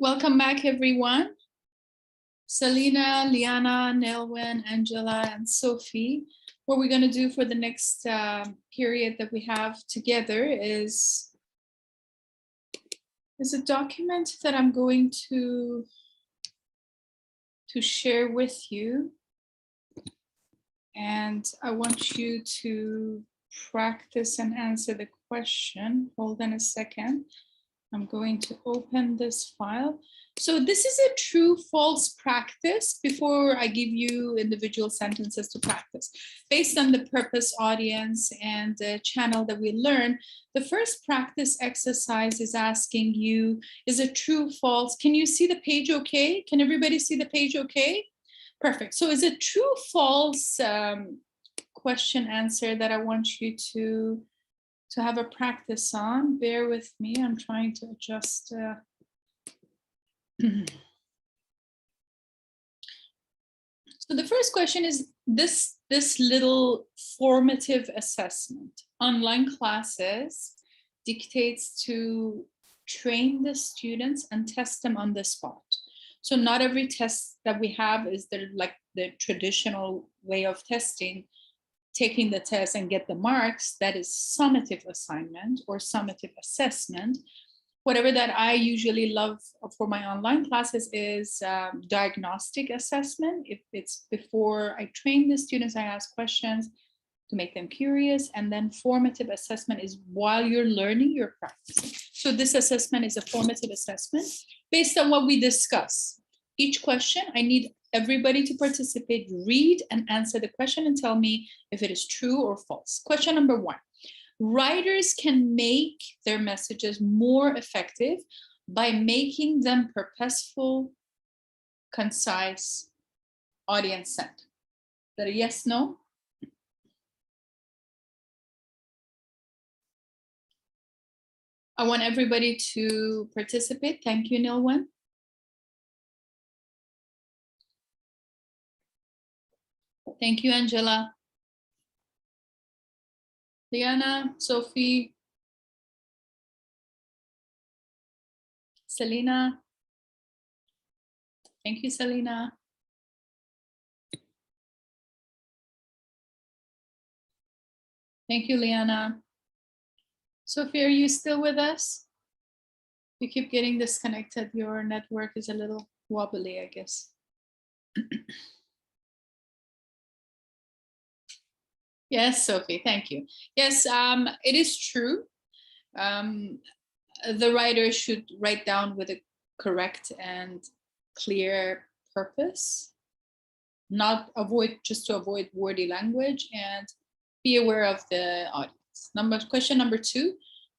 Welcome back, everyone. Selena, Liana, Nelwyn, Angela, and Sophie. What we're going to do for the next period that we have together is a document that I'm going to share with you. And I want you to practice and answer the question. Hold on a second. I'm going to open this file. So this is a true false practice before I give you individual sentences to practice. Based on the purpose, audience, and the channel that we learn, the first practice exercise is asking you, is it true, false? Can you see the page okay? Can everybody see the page okay? Perfect. So is it true, false question answer that I want you to have a practice on. Bear with me. I'm trying to adjust. So the first question is this little formative assessment. Online classes dictates to train the students and test them on the spot. So not every test that we have is like the traditional way of testing, taking the test and get the marks. That is summative assignment or summative assessment. Whatever that I usually love for my online classes is diagnostic assessment. If it's before I train the students, I ask questions to make them curious. And then formative assessment is while you're learning, you're practicing. So this assessment is a formative assessment based on what we discuss. Each question, I need everybody to participate, read and answer the question and tell me if it is true or false. Question number 1. Writers can make their messages more effective by making them purposeful, concise, audience-centered. Is that a yes, no? I want everybody to participate. Thank you, Nilwen. Thank you, Angela. Liana, Sophie, Selena. Thank you, Selena. Thank you, Liana. Sophie, are you still with us? You keep getting disconnected. Your network is a little wobbly, I guess. Yes, Sophie, thank you. Yes, it is true. The writer should write down with a correct and clear purpose, not just to avoid wordy language, and be aware of the audience. Question number 2,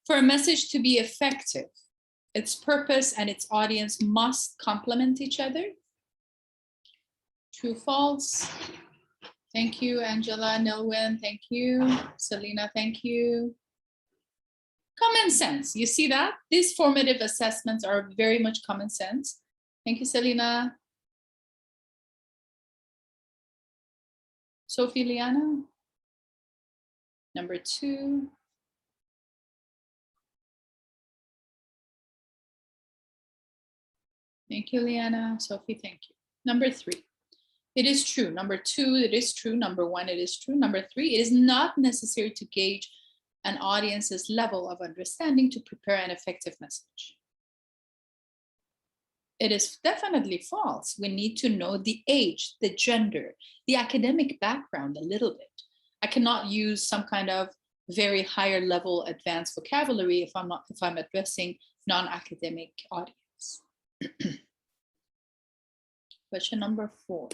for a message to be effective, its purpose and its audience must complement each other. True, false. Thank you, Angela, Nilwen, thank you. Selena, thank you. Common sense, you see that? These formative assessments are very much common sense. Thank you, Selena. Sophie, Liana. Number 2. Thank you, Liana. Sophie, thank you. Number 3. It is true. Number 2, it is true. Number 1, it is true. Number 3, it is not necessary to gauge an audience's level of understanding to prepare an effective message. It is definitely false. We need to know the age, the gender, the academic background a little bit. I cannot use some kind of very higher level advanced vocabulary if I'm addressing non-academic audience. Question number 4.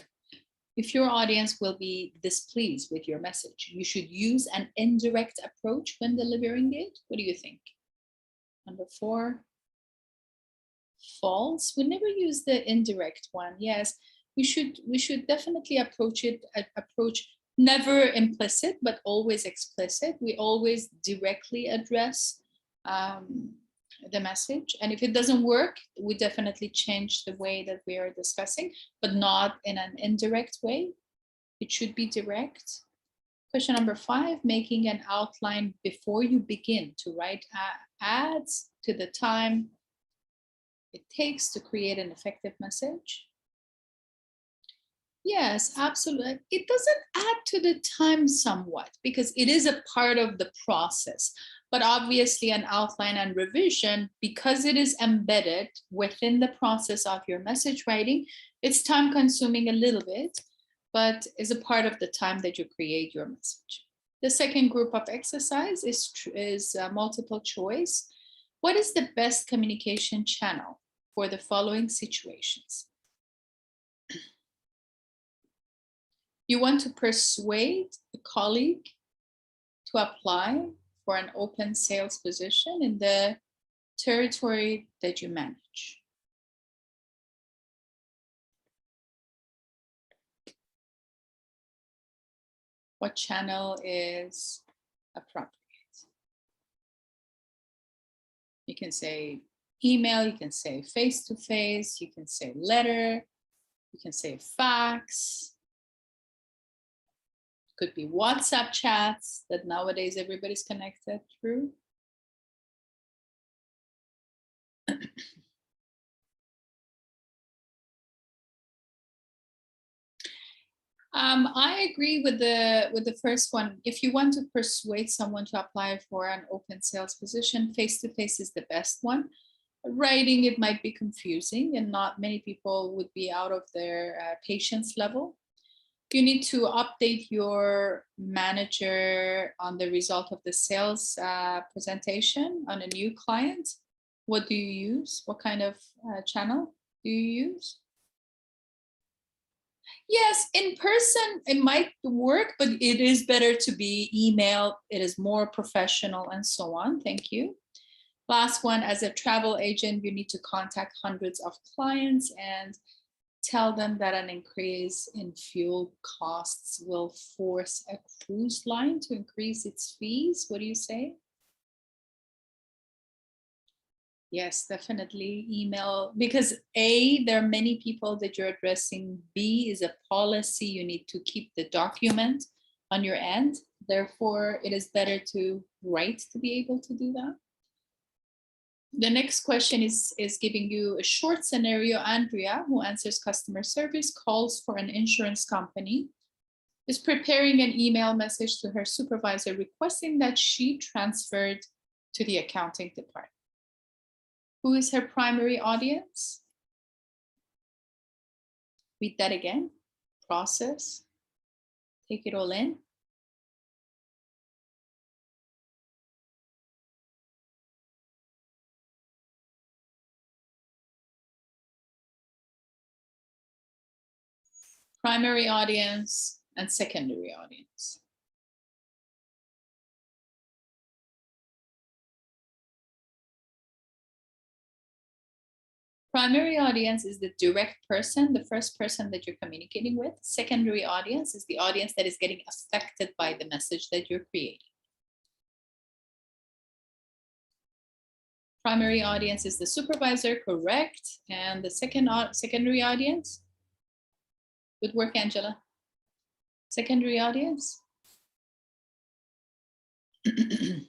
If your audience will be displeased with your message, you should use an indirect approach when delivering it. What do you think? Number 4. False. We never use the indirect one. Yes, we should definitely approach never implicit, but always explicit. We always directly address the message. And if it doesn't work, we definitely change the way that we are discussing, but not in an indirect way. It should be direct. Question number 5, making an outline before you begin to write adds to the time it takes to create an effective message? Yes, absolutely. It doesn't add to the time somewhat because it is a part of the process. But obviously, an outline and revision, because it is embedded within the process of your message writing, it's time consuming a little bit, but is a part of the time that you create your message. The second group of exercise is multiple choice. What is the best communication channel for the following situations? You want to persuade a colleague to apply for an open sales position in the territory that you manage. What channel is appropriate? You can say email, you can say face-to-face, you can say letter, you can say fax. Could be WhatsApp chats that nowadays everybody's connected through. I agree with the first one. If you want to persuade someone to apply for an open sales position, face-to-face is the best one. Writing, it might be confusing and not many people would be out of their patience level. You need to update your manager on the result of the sales presentation on a new client. What do you use? What kind of channel do you use? Yes, in person, it might work, but it is better to be email. It is more professional and so on. Thank you. Last one, as a travel agent, you need to contact hundreds of clients and tell them that an increase in fuel costs will force a cruise line to increase its fees. What do you say? Yes, definitely email, because A, there are many people that you're addressing. B is a policy. You need to keep the document on your end. Therefore, it is better to write to be able to do that. The next question is giving you a short scenario. Andrea, who answers customer service, calls for an insurance company, is preparing an email message to her supervisor requesting that she transferred to the accounting department. Who is her primary audience? Read that again. Process. Take it all in. Primary audience and secondary audience. Primary audience is the direct person, the first person that you're communicating with. Secondary audience is the audience that is getting affected by the message that you're creating. Primary audience is the supervisor, correct? And the secondary audience? Good work, Angela. Secondary audience? Can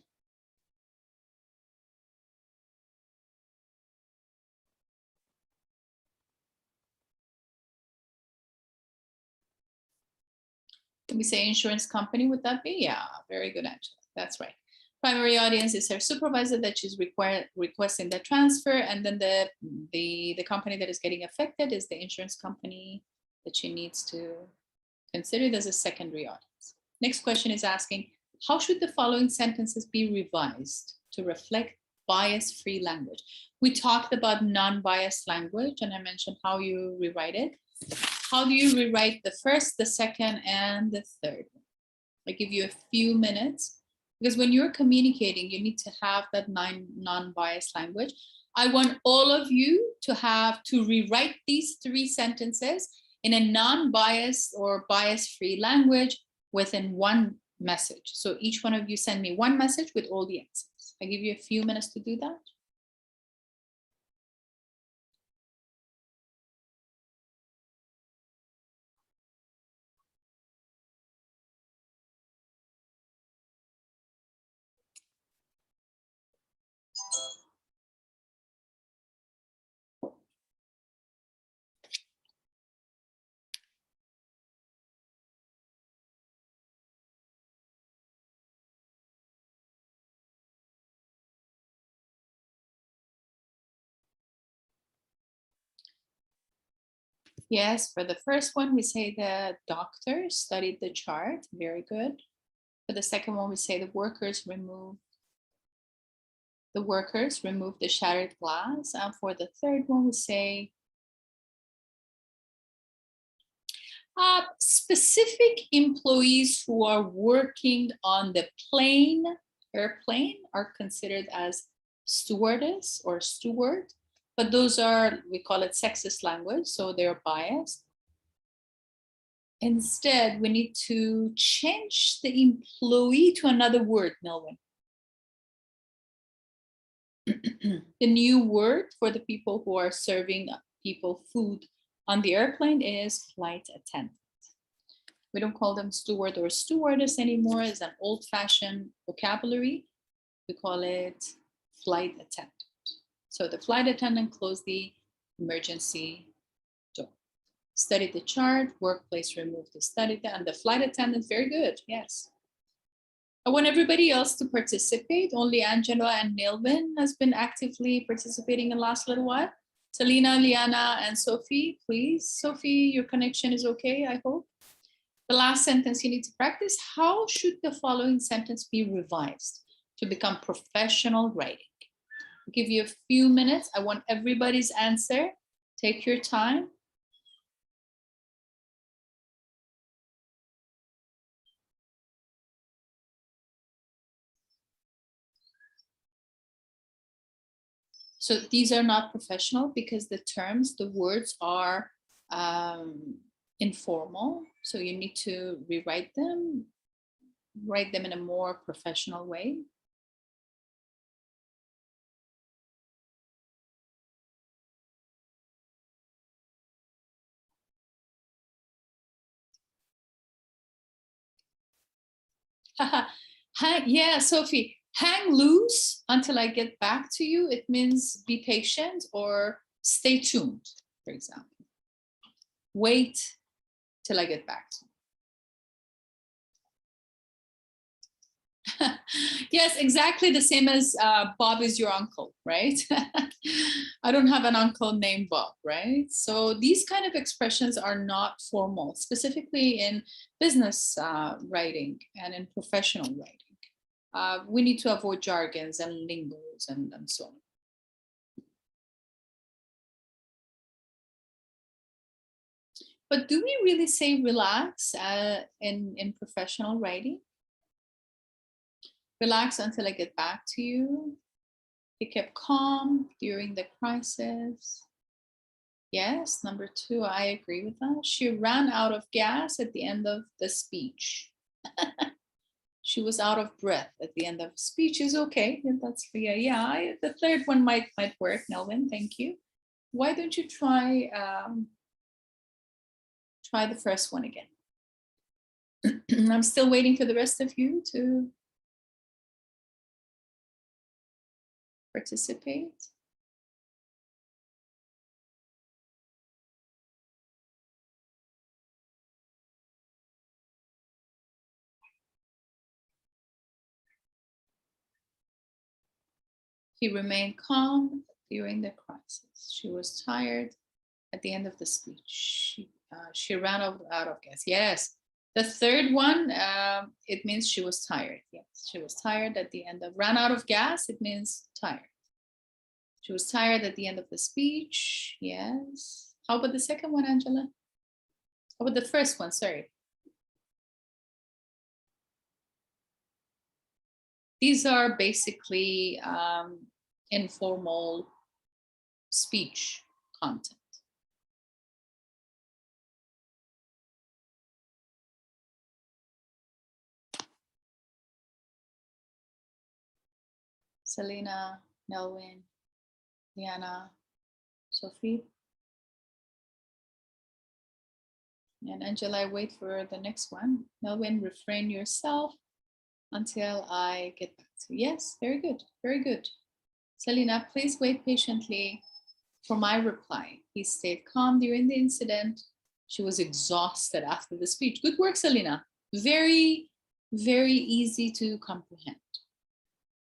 we say insurance company? Would that be? Yeah, very good, Angela. That's right. Primary audience is her supervisor that she's requesting the transfer, and then the company that is getting affected is the insurance company that she needs to consider as a secondary audience. Next question is asking, how should the following sentences be revised to reflect bias-free language? We talked about non-biased language, and I mentioned how you rewrite it. How do you rewrite the first, the second, and the third? I give you a few minutes because when you're communicating, you need to have that non-biased language. I want all of you to rewrite these three sentences in a non-biased or bias-free language within one message. So each one of you send me one message with all the answers. I give you a few minutes to do that. Yes, for the first one, we say the doctor studied the chart. Very good. For the second one, we say the workers removed the shattered glass. And for the third one, we say specific employees who are working on the airplane are considered as stewardess or steward, but those are, we call it sexist language, so they're biased. Instead, we need to change the employee to another word, Melvin. The new word for the people who are serving people food on the airplane is flight attendant. We don't call them steward or stewardess anymore. It's an old-fashioned vocabulary. We call it flight attendant. So the flight attendant closed the emergency door. Studied the chart, workplace removed the study, and the flight attendant, very good, yes. I want everybody else to participate. Only Angela and Melvin has been actively participating in the last little while. Selena, Liana, and Sophie, please. Sophie, your connection is okay, I hope. The last sentence you need to practice. How should the following sentence be revised to become professional writing? I'll give you a few minutes. I want everybody's answer. Take your time. So these are not professional because the terms, the words are informal. So you need to rewrite them, write them in a more professional way. Yeah, Sophie, hang loose until I get back to you. It means be patient or stay tuned, for example. Wait till I get back to you. Yes, exactly the same as Bob is your uncle, right? I don't have an uncle named Bob, right? So these kind of expressions are not formal, specifically in business writing and in professional writing. We need to avoid jargons and lingos and so on. But do we really say relax in professional writing? Relax until I get back to you. He kept calm during the crisis. Yes, number 2, I agree with that. She ran out of gas at the end of the speech. She was out of breath at the end of speech is okay. Yeah, that's yeah. The third one might work, Melvin. Thank you. Why don't you try the first one again? I'm still waiting for the rest of you to participate. He remained calm during the crisis. She was tired at the end of the speech. She ran out of gas. Yes. The third one, it means she was tired. Yes, she was tired at the end of, ran out of gas, it means tired. She was tired at the end of the speech. Yes. How about the second one, Angela? How about the first one? Sorry. These are basically informal speech content. Selena, Nelwyn, Liana, Sophie. And Angela, I wait for the next one. Melvin, refrain yourself until I get back to you. Yes, very good, very good. Selena, please wait patiently for my reply. He stayed calm during the incident. She was exhausted after the speech. Good work, Selena. Very, very easy to comprehend.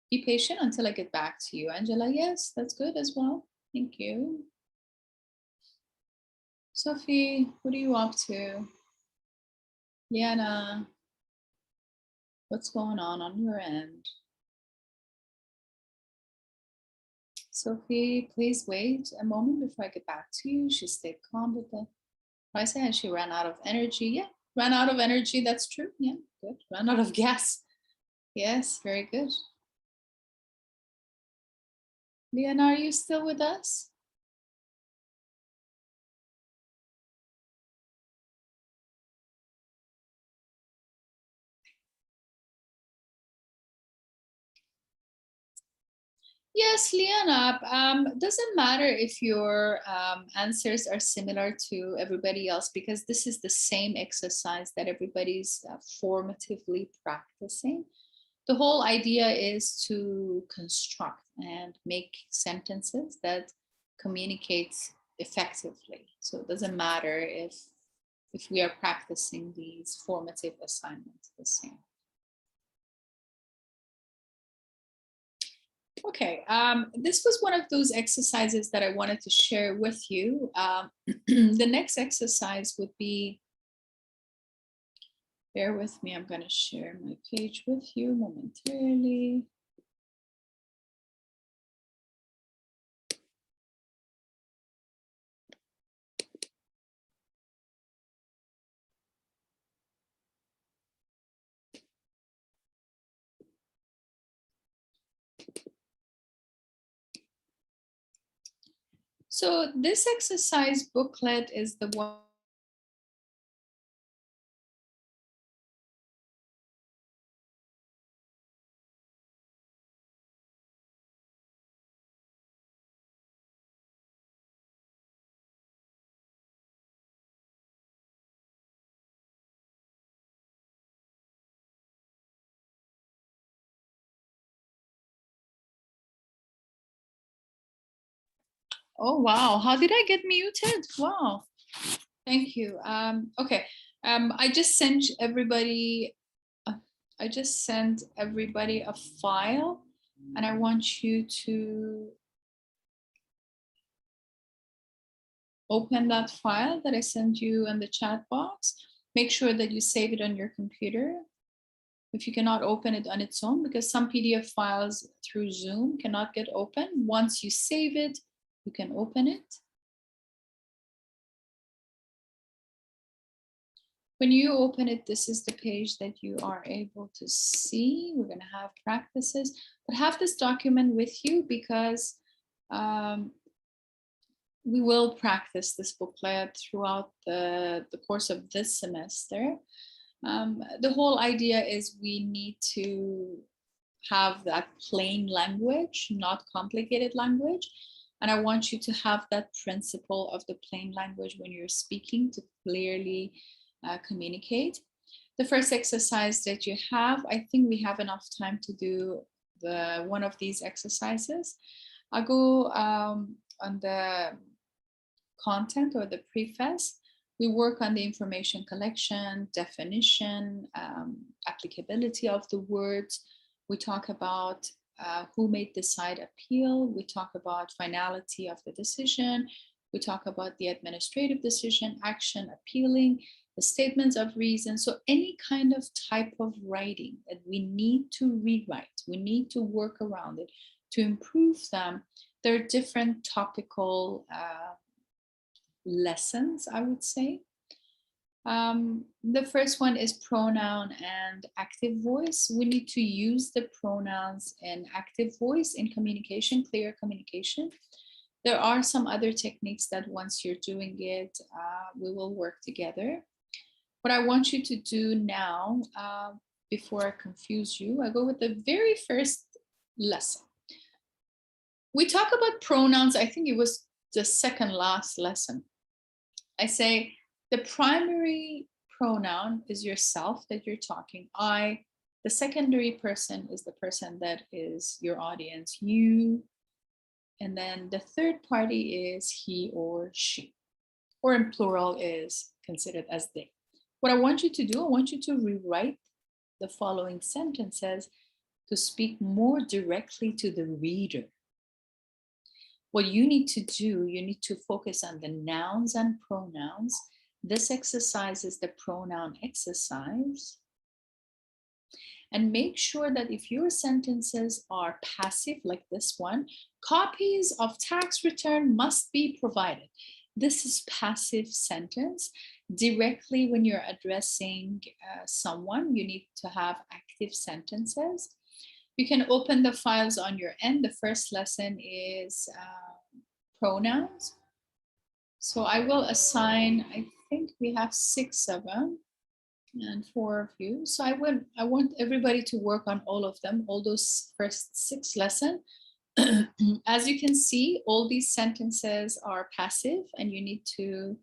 Be patient until I get back to you. Angela, yes, that's good as well. Thank you. Sophie, what are you up to? Liana, what's going on your end? Sophie, please wait a moment before I get back to you. She stayed calm with the pricing and she ran out of energy. Yeah, ran out of energy. That's true. Yeah, good. Ran out of gas. Yes, very good. Liana, are you still with us? Yes, Liana, doesn't matter if your answers are similar to everybody else because this is the same exercise that everybody's formatively practicing. The whole idea is to construct and make sentences that communicate effectively. So it doesn't matter if we are practicing these formative assignments the same. Okay, this was one of those exercises that I wanted to share with you. The next exercise would be, bear with me, I'm going to share my page with you momentarily. So this exercise booklet is the one Oh, wow. How did I get muted? Wow. Thank you. Okay. I just sent everybody a file and I want you to open that file that I sent you in the chat box. Make sure that you save it on your computer. If you cannot open it on its own, because some PDF files through Zoom cannot get open. Once you save it, you can open it. When you open it, this is the page that you are able to see. We're going to have practices, but have this document with you because we will practice this booklet throughout the course of this semester. The whole idea is we need to have that plain language, not complicated language. And I want you to have that principle of the plain language when you're speaking to clearly communicate. The first exercise that you have, I think we have enough time to do one of these exercises. I'll go on the content or the preface. We work on the information collection, definition, applicability of the words. We talk about who may decide appeal. We talk about finality of the decision. We talk about the administrative decision, action, appealing, the statements of reason. So any kind of type of writing that we need to rewrite, we need to work around it to improve them. There are different topical lessons, I would say. The first one is pronoun and active voice. We need to use the pronouns and active voice in communication, clear communication. There are some other techniques that once you're doing it, we will work together. What I want you to do now, before I confuse you, I go with the very first lesson. We talk about pronouns. I think it was the second last lesson. I say the primary pronoun is yourself that you're talking. I, the secondary person is the person that is your audience, you. And then the third party is he or she, or in plural is considered as they. What I want you to do, I want you to rewrite the following sentences to speak more directly to the reader. What you need to do, you need to focus on the nouns and pronouns. This exercise is the pronoun exercise. And make sure that if your sentences are passive, like this one, copies of tax return must be provided. This is passive sentence. Directly when you're addressing someone, you need to have active sentences. You can open the files on your end. The first lesson is pronouns. So I will assign, I think we have 6 of them and 4 of you. So I want everybody to work on all of them, all those first 6 lessons. As you can see, all these sentences are passive and you need to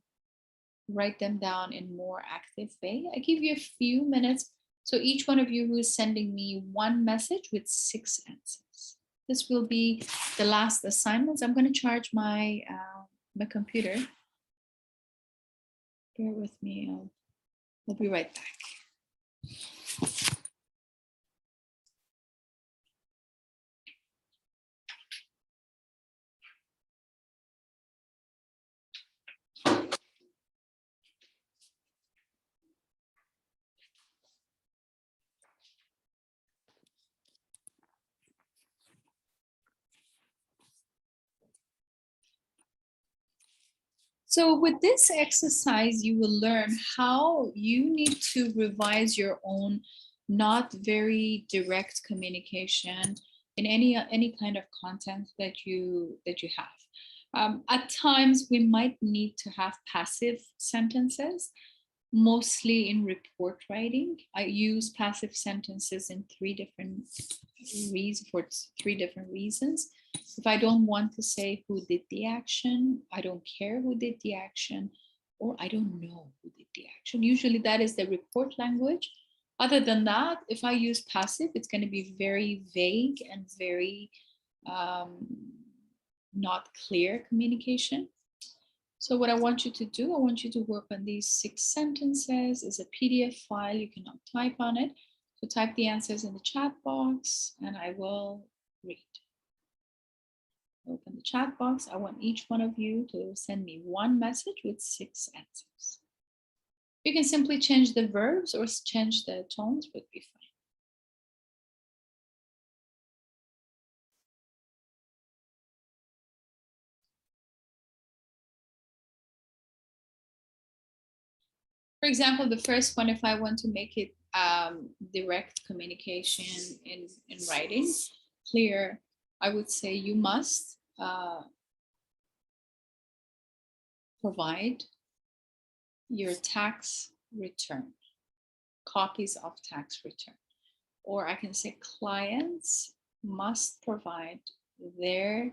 write them down in more active way. I give you a few minutes. So each one of you who is sending me 1 message with 6 answers. This will be the last assignments. I'm going to charge my my computer. Bear with me. I'll be right back. So with this exercise, you will learn how you need to revise your own not very direct communication in any kind of content that you have. At times, we might need to have passive sentences, mostly in report writing. I use passive sentences in 3 different reasons, for 3 different reasons. If I don't want to say who did the action, I don't care who did the action, or I don't know who did the action. Usually that is the report language. Other than that, if I use passive, it's going to be very vague and very not clear communication. So what I want you to do, I want you to work on these 6 sentences. It's a PDF file, you cannot type on it. So type the answers in the chat box and I will read. Open the chat box. I want each one of you to send me 1 message with 6 answers. You can simply change the verbs or change the tones, would be fine. For example, the first one, if I want to make it direct communication in writing, clear, I would say you must provide your tax return, copies of tax return. Or I can say clients must provide their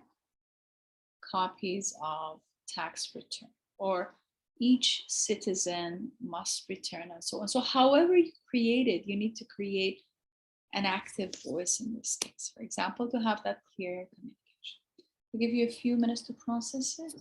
copies of tax return, or each citizen must return, and so on. So however you create it, you need to create an active voice in this case, for example, to have that clear communication. I'll give you a few minutes to process it.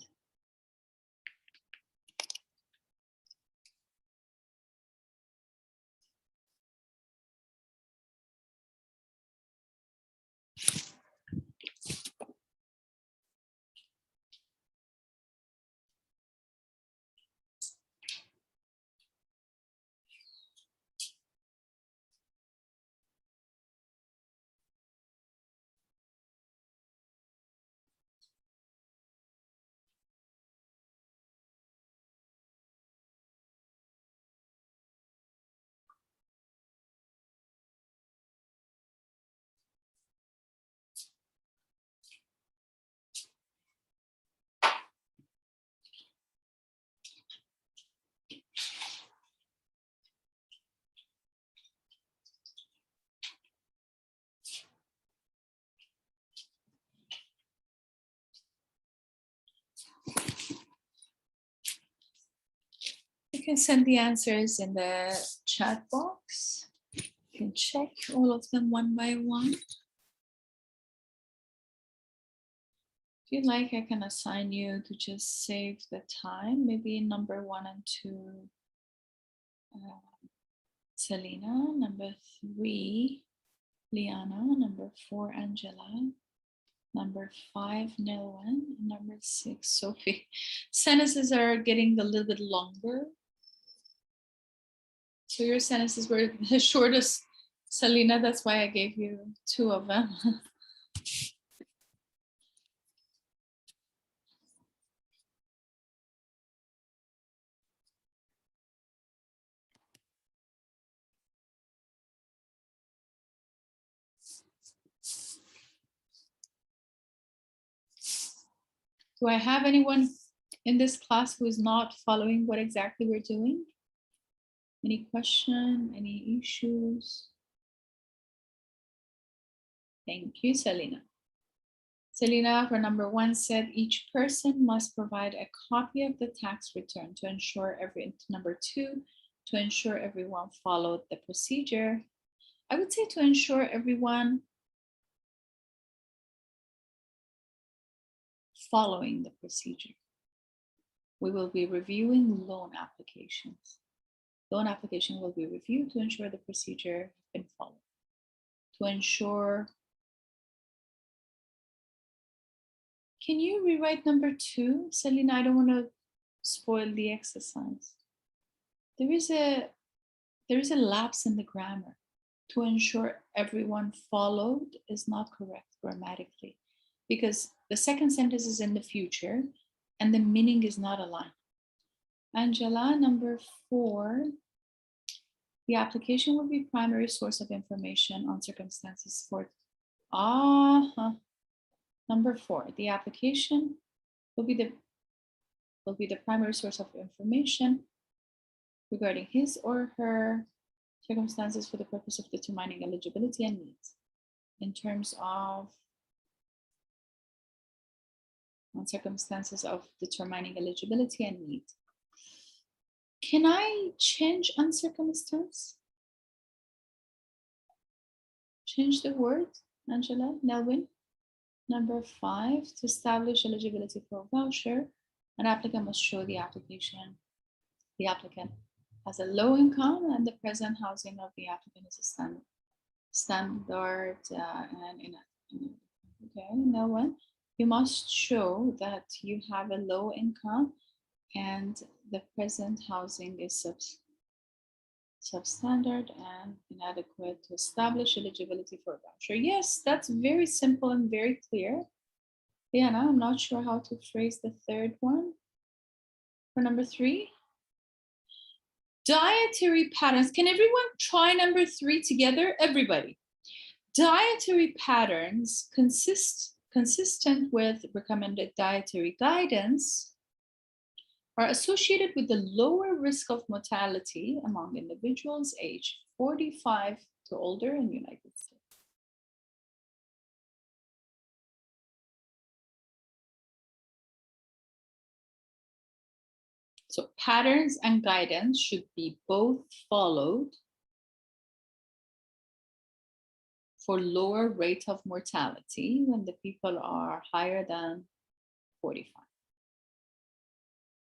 You can send the answers in the chat box. You can check all of them one by one. If you'd like, I can assign you to just save the time, maybe number 1 and 2, Selena, number 3, Liana, number 4, Angela, Number 5, Nilwen. Number 6, Sophie. Sentences are getting a little bit longer. So your sentences were the shortest, Selena. That's why I gave you 2 of them. Do I have anyone in this class who is not following what exactly we're doing? Any question, any issues? Thank you, Selena. Selena, for number 1, said each person must provide a copy of the tax return to ensure number 2, to ensure everyone followed the procedure. I would say to ensure everyone following the procedure. We will be reviewing loan applications. Loan application will be reviewed to ensure the procedure has been followed. To ensure, can you rewrite number 2, Selena? I don't want to spoil the exercise. There is a lapse in the grammar. To ensure everyone followed is not correct grammatically, because the second sentence is in the future and the meaning is not aligned. Angela, number 4, the application will be primary source of information on circumstances for, number 4, the application will be the primary source of information regarding his or her circumstances for the purpose of determining eligibility and needs. In terms of on circumstances of determining eligibility and needs. Can I change uncircumstance? Change the word, Angela, Nelwyn. Number 5, to establish eligibility for a voucher, an applicant must show the applicant has a low income and the present housing of the applicant is a standard okay, Nelwyn. You must show that you have a low income and the present housing is substandard and inadequate to establish eligibility for a voucher. Yes, that's very simple and very clear. Liana, I'm not sure how to phrase the third one. For number 3, dietary patterns. Can everyone try number 3 together? Everybody. Dietary patterns consistent with recommended dietary guidance are associated with the lower risk of mortality among individuals aged 45 to older in the United States. So patterns and guidance should be both followed for lower rate of mortality when the people are higher than 45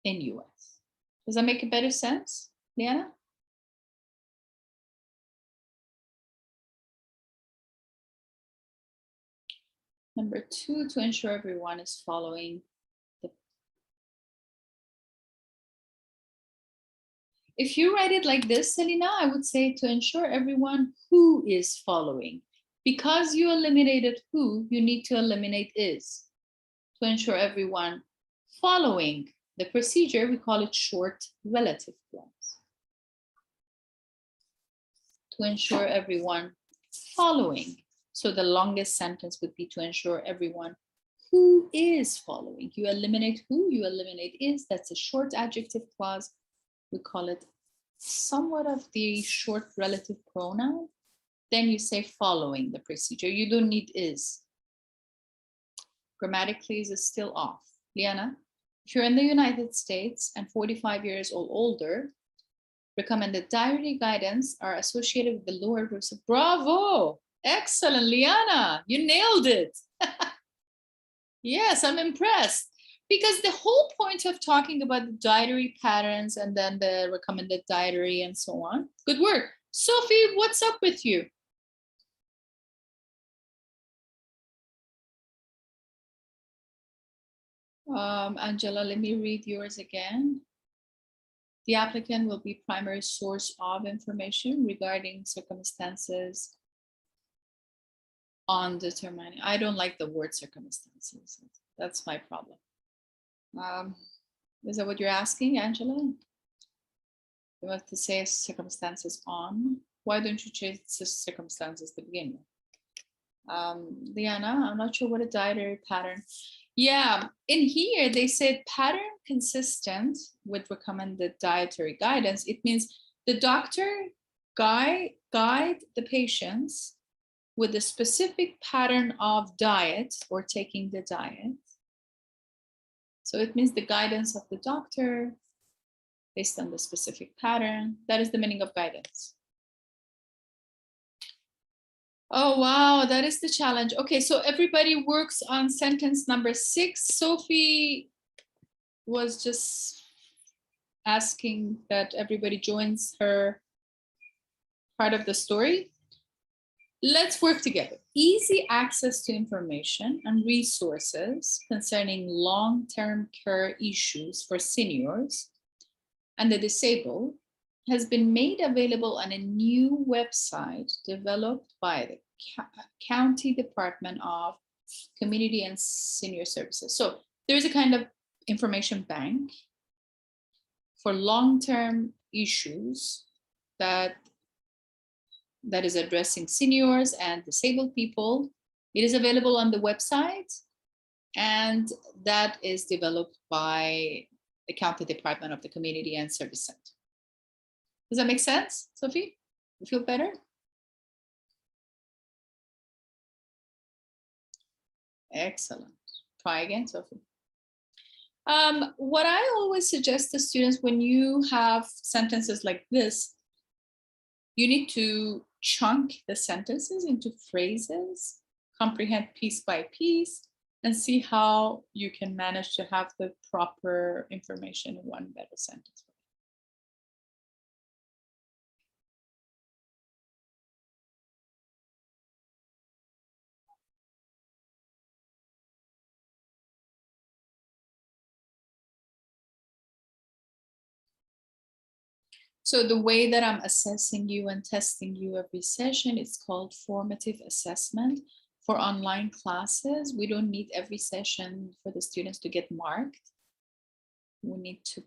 in US. Does that make a better sense, Liana? Number 2, to ensure everyone is following the. If you write it like this, Selena, I would say to ensure everyone who is following. Because you eliminated who, you need to eliminate is. To ensure everyone following the procedure, we call it short relative clause. To ensure everyone following. So the longest sentence would be to ensure everyone who is following. You eliminate who, you eliminate is. That's a short adjective clause. We call it somewhat of the short relative pronoun. Then you say following the procedure. You don't need is. Grammatically, is still off. Liana, if you're in the United States and 45 years or older, recommended dietary guidance are associated with the lower risk of. Bravo! Excellent, Liana. You nailed it. Yes, I'm impressed. Because the whole point of talking about the dietary patterns and then the recommended dietary and so on. Good work. Sophie, what's up with you? Angela, let me read yours again. The applicant will be primary source of information regarding circumstances on determining. I don't like the word circumstances. That's my problem. Is that what you're asking, Angela? You have to say circumstances on. Why don't you change circumstances to begin with? Liana, I'm not sure what a dietary pattern. Yeah, in here they said pattern consistent with recommended dietary guidance. It means the doctor guide the patients with a specific pattern of diet or taking the diet. So it means the guidance of the doctor based on the specific pattern. That is the meaning of guidance. Oh, wow, that is the challenge. Okay, so everybody works on sentence number 6. Sophie was just asking that everybody joins her part of the story. Let's work together. Easy access to information and resources concerning long-term care issues for seniors and the disabled has been made available on a new website developed by the County Department of Community and Senior Services. So there's a kind of information bank for long-term issues that is addressing seniors and disabled people. It is available on the website, and that is developed by the County Department of the Community and Service Center. Does that make sense, Sophie? You feel better? Excellent. Try again, Sophie. What I always suggest to students when you have sentences like this, you need to chunk the sentences into phrases, comprehend piece by piece, and see how you can manage to have the proper information in one better sentence. So the way that I'm assessing you and testing you every session, it's called formative assessment. For online classes, we don't need every session for the students to get marked. We need to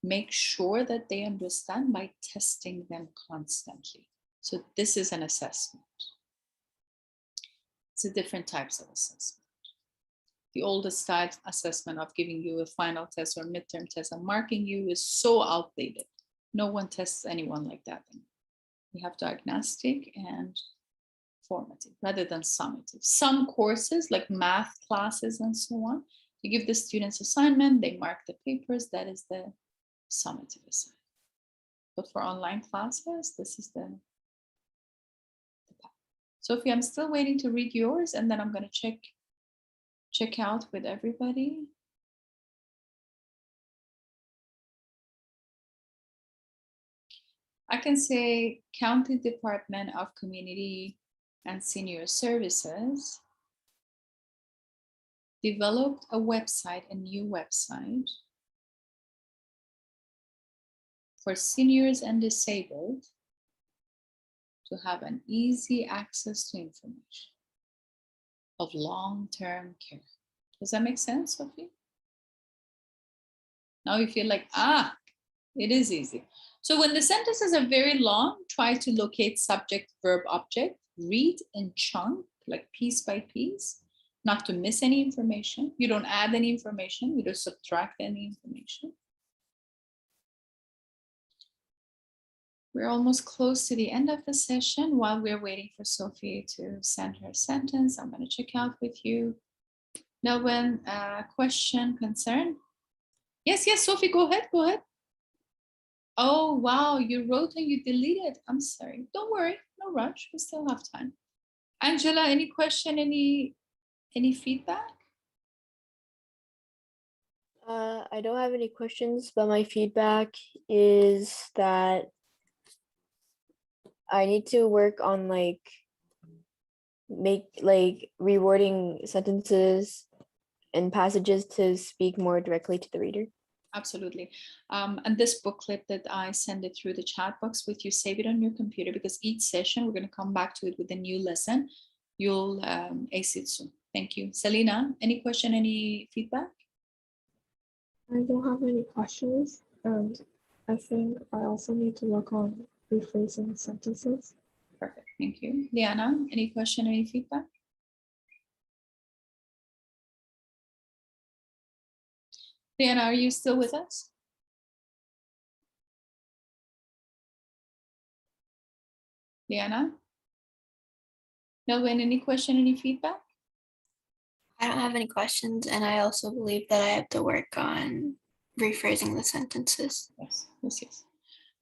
make sure that they understand by testing them constantly. So this is an assessment. It's a different types of assessment. The oldest style assessment of giving you a final test or midterm test and marking you is so outdated. No one tests anyone like that anymore. We have diagnostic and formative rather than summative. Some courses like math classes and so on, you give the students assignment, they mark the papers, that is the summative assignment. But for online classes, this is the path. Sophie, I'm still waiting to read yours and then I'm going to check out with everybody. I can say County Department of Community and Senior Services developed a website, a new website for seniors and disabled to have an easy access to information of long-term care. Does that make sense, Sophie? Now you feel like, it is easy. So when the sentences are very long, try to locate subject, verb, object, read in chunk, like piece by piece, not to miss any information. You don't add any information, you don't subtract any information. We're almost close to the end of the session. While we're waiting for Sophie to send her sentence, I'm going to check out with you. Nelwyn, question, concern? Yes, Sophie, go ahead. Oh, wow, you wrote and you deleted. I'm sorry. Don't worry, no rush. We still have time. Angela, any question, any feedback? I don't have any questions, but my feedback is that I need to work on make rewording sentences and passages to speak more directly to the reader. Absolutely. And this booklet that I send it through the chat box with you, save it on your computer, because each session we're going to come back to it with a new lesson. You'll ace it soon. Thank you. Selena, any question, any feedback? I don't have any questions, and I think I also need to work on rephrasing sentences. Perfect. Thank you. Liana, any question, any feedback? Liana, are you still with us? Liana? Melvin, any question, any feedback? I don't have any questions, and I also believe that I have to work on rephrasing the sentences. Yes, yes, yes.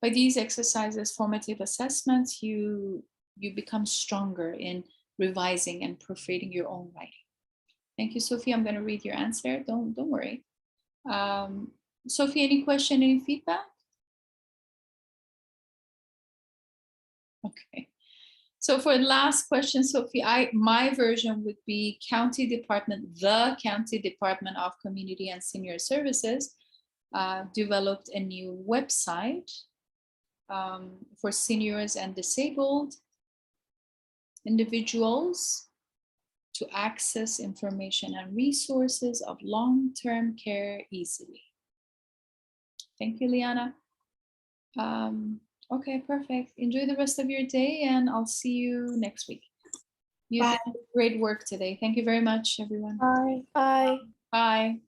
By these exercises, formative assessments, you become stronger in revising and proofreading your own writing. Thank you, Sophie. I'm going to read your answer. Don't worry. Sophie, any question, any feedback? Okay. So for the last question, Sophie, my version would be the County Department of Community and Senior Services developed a new website for seniors and disabled individuals to access information and resources of long-term care easily. Thank you, Liana. Okay, perfect. Enjoy the rest of your day, and I'll see you next week. You did great work today. Thank you very much, everyone. Bye. Bye. Bye.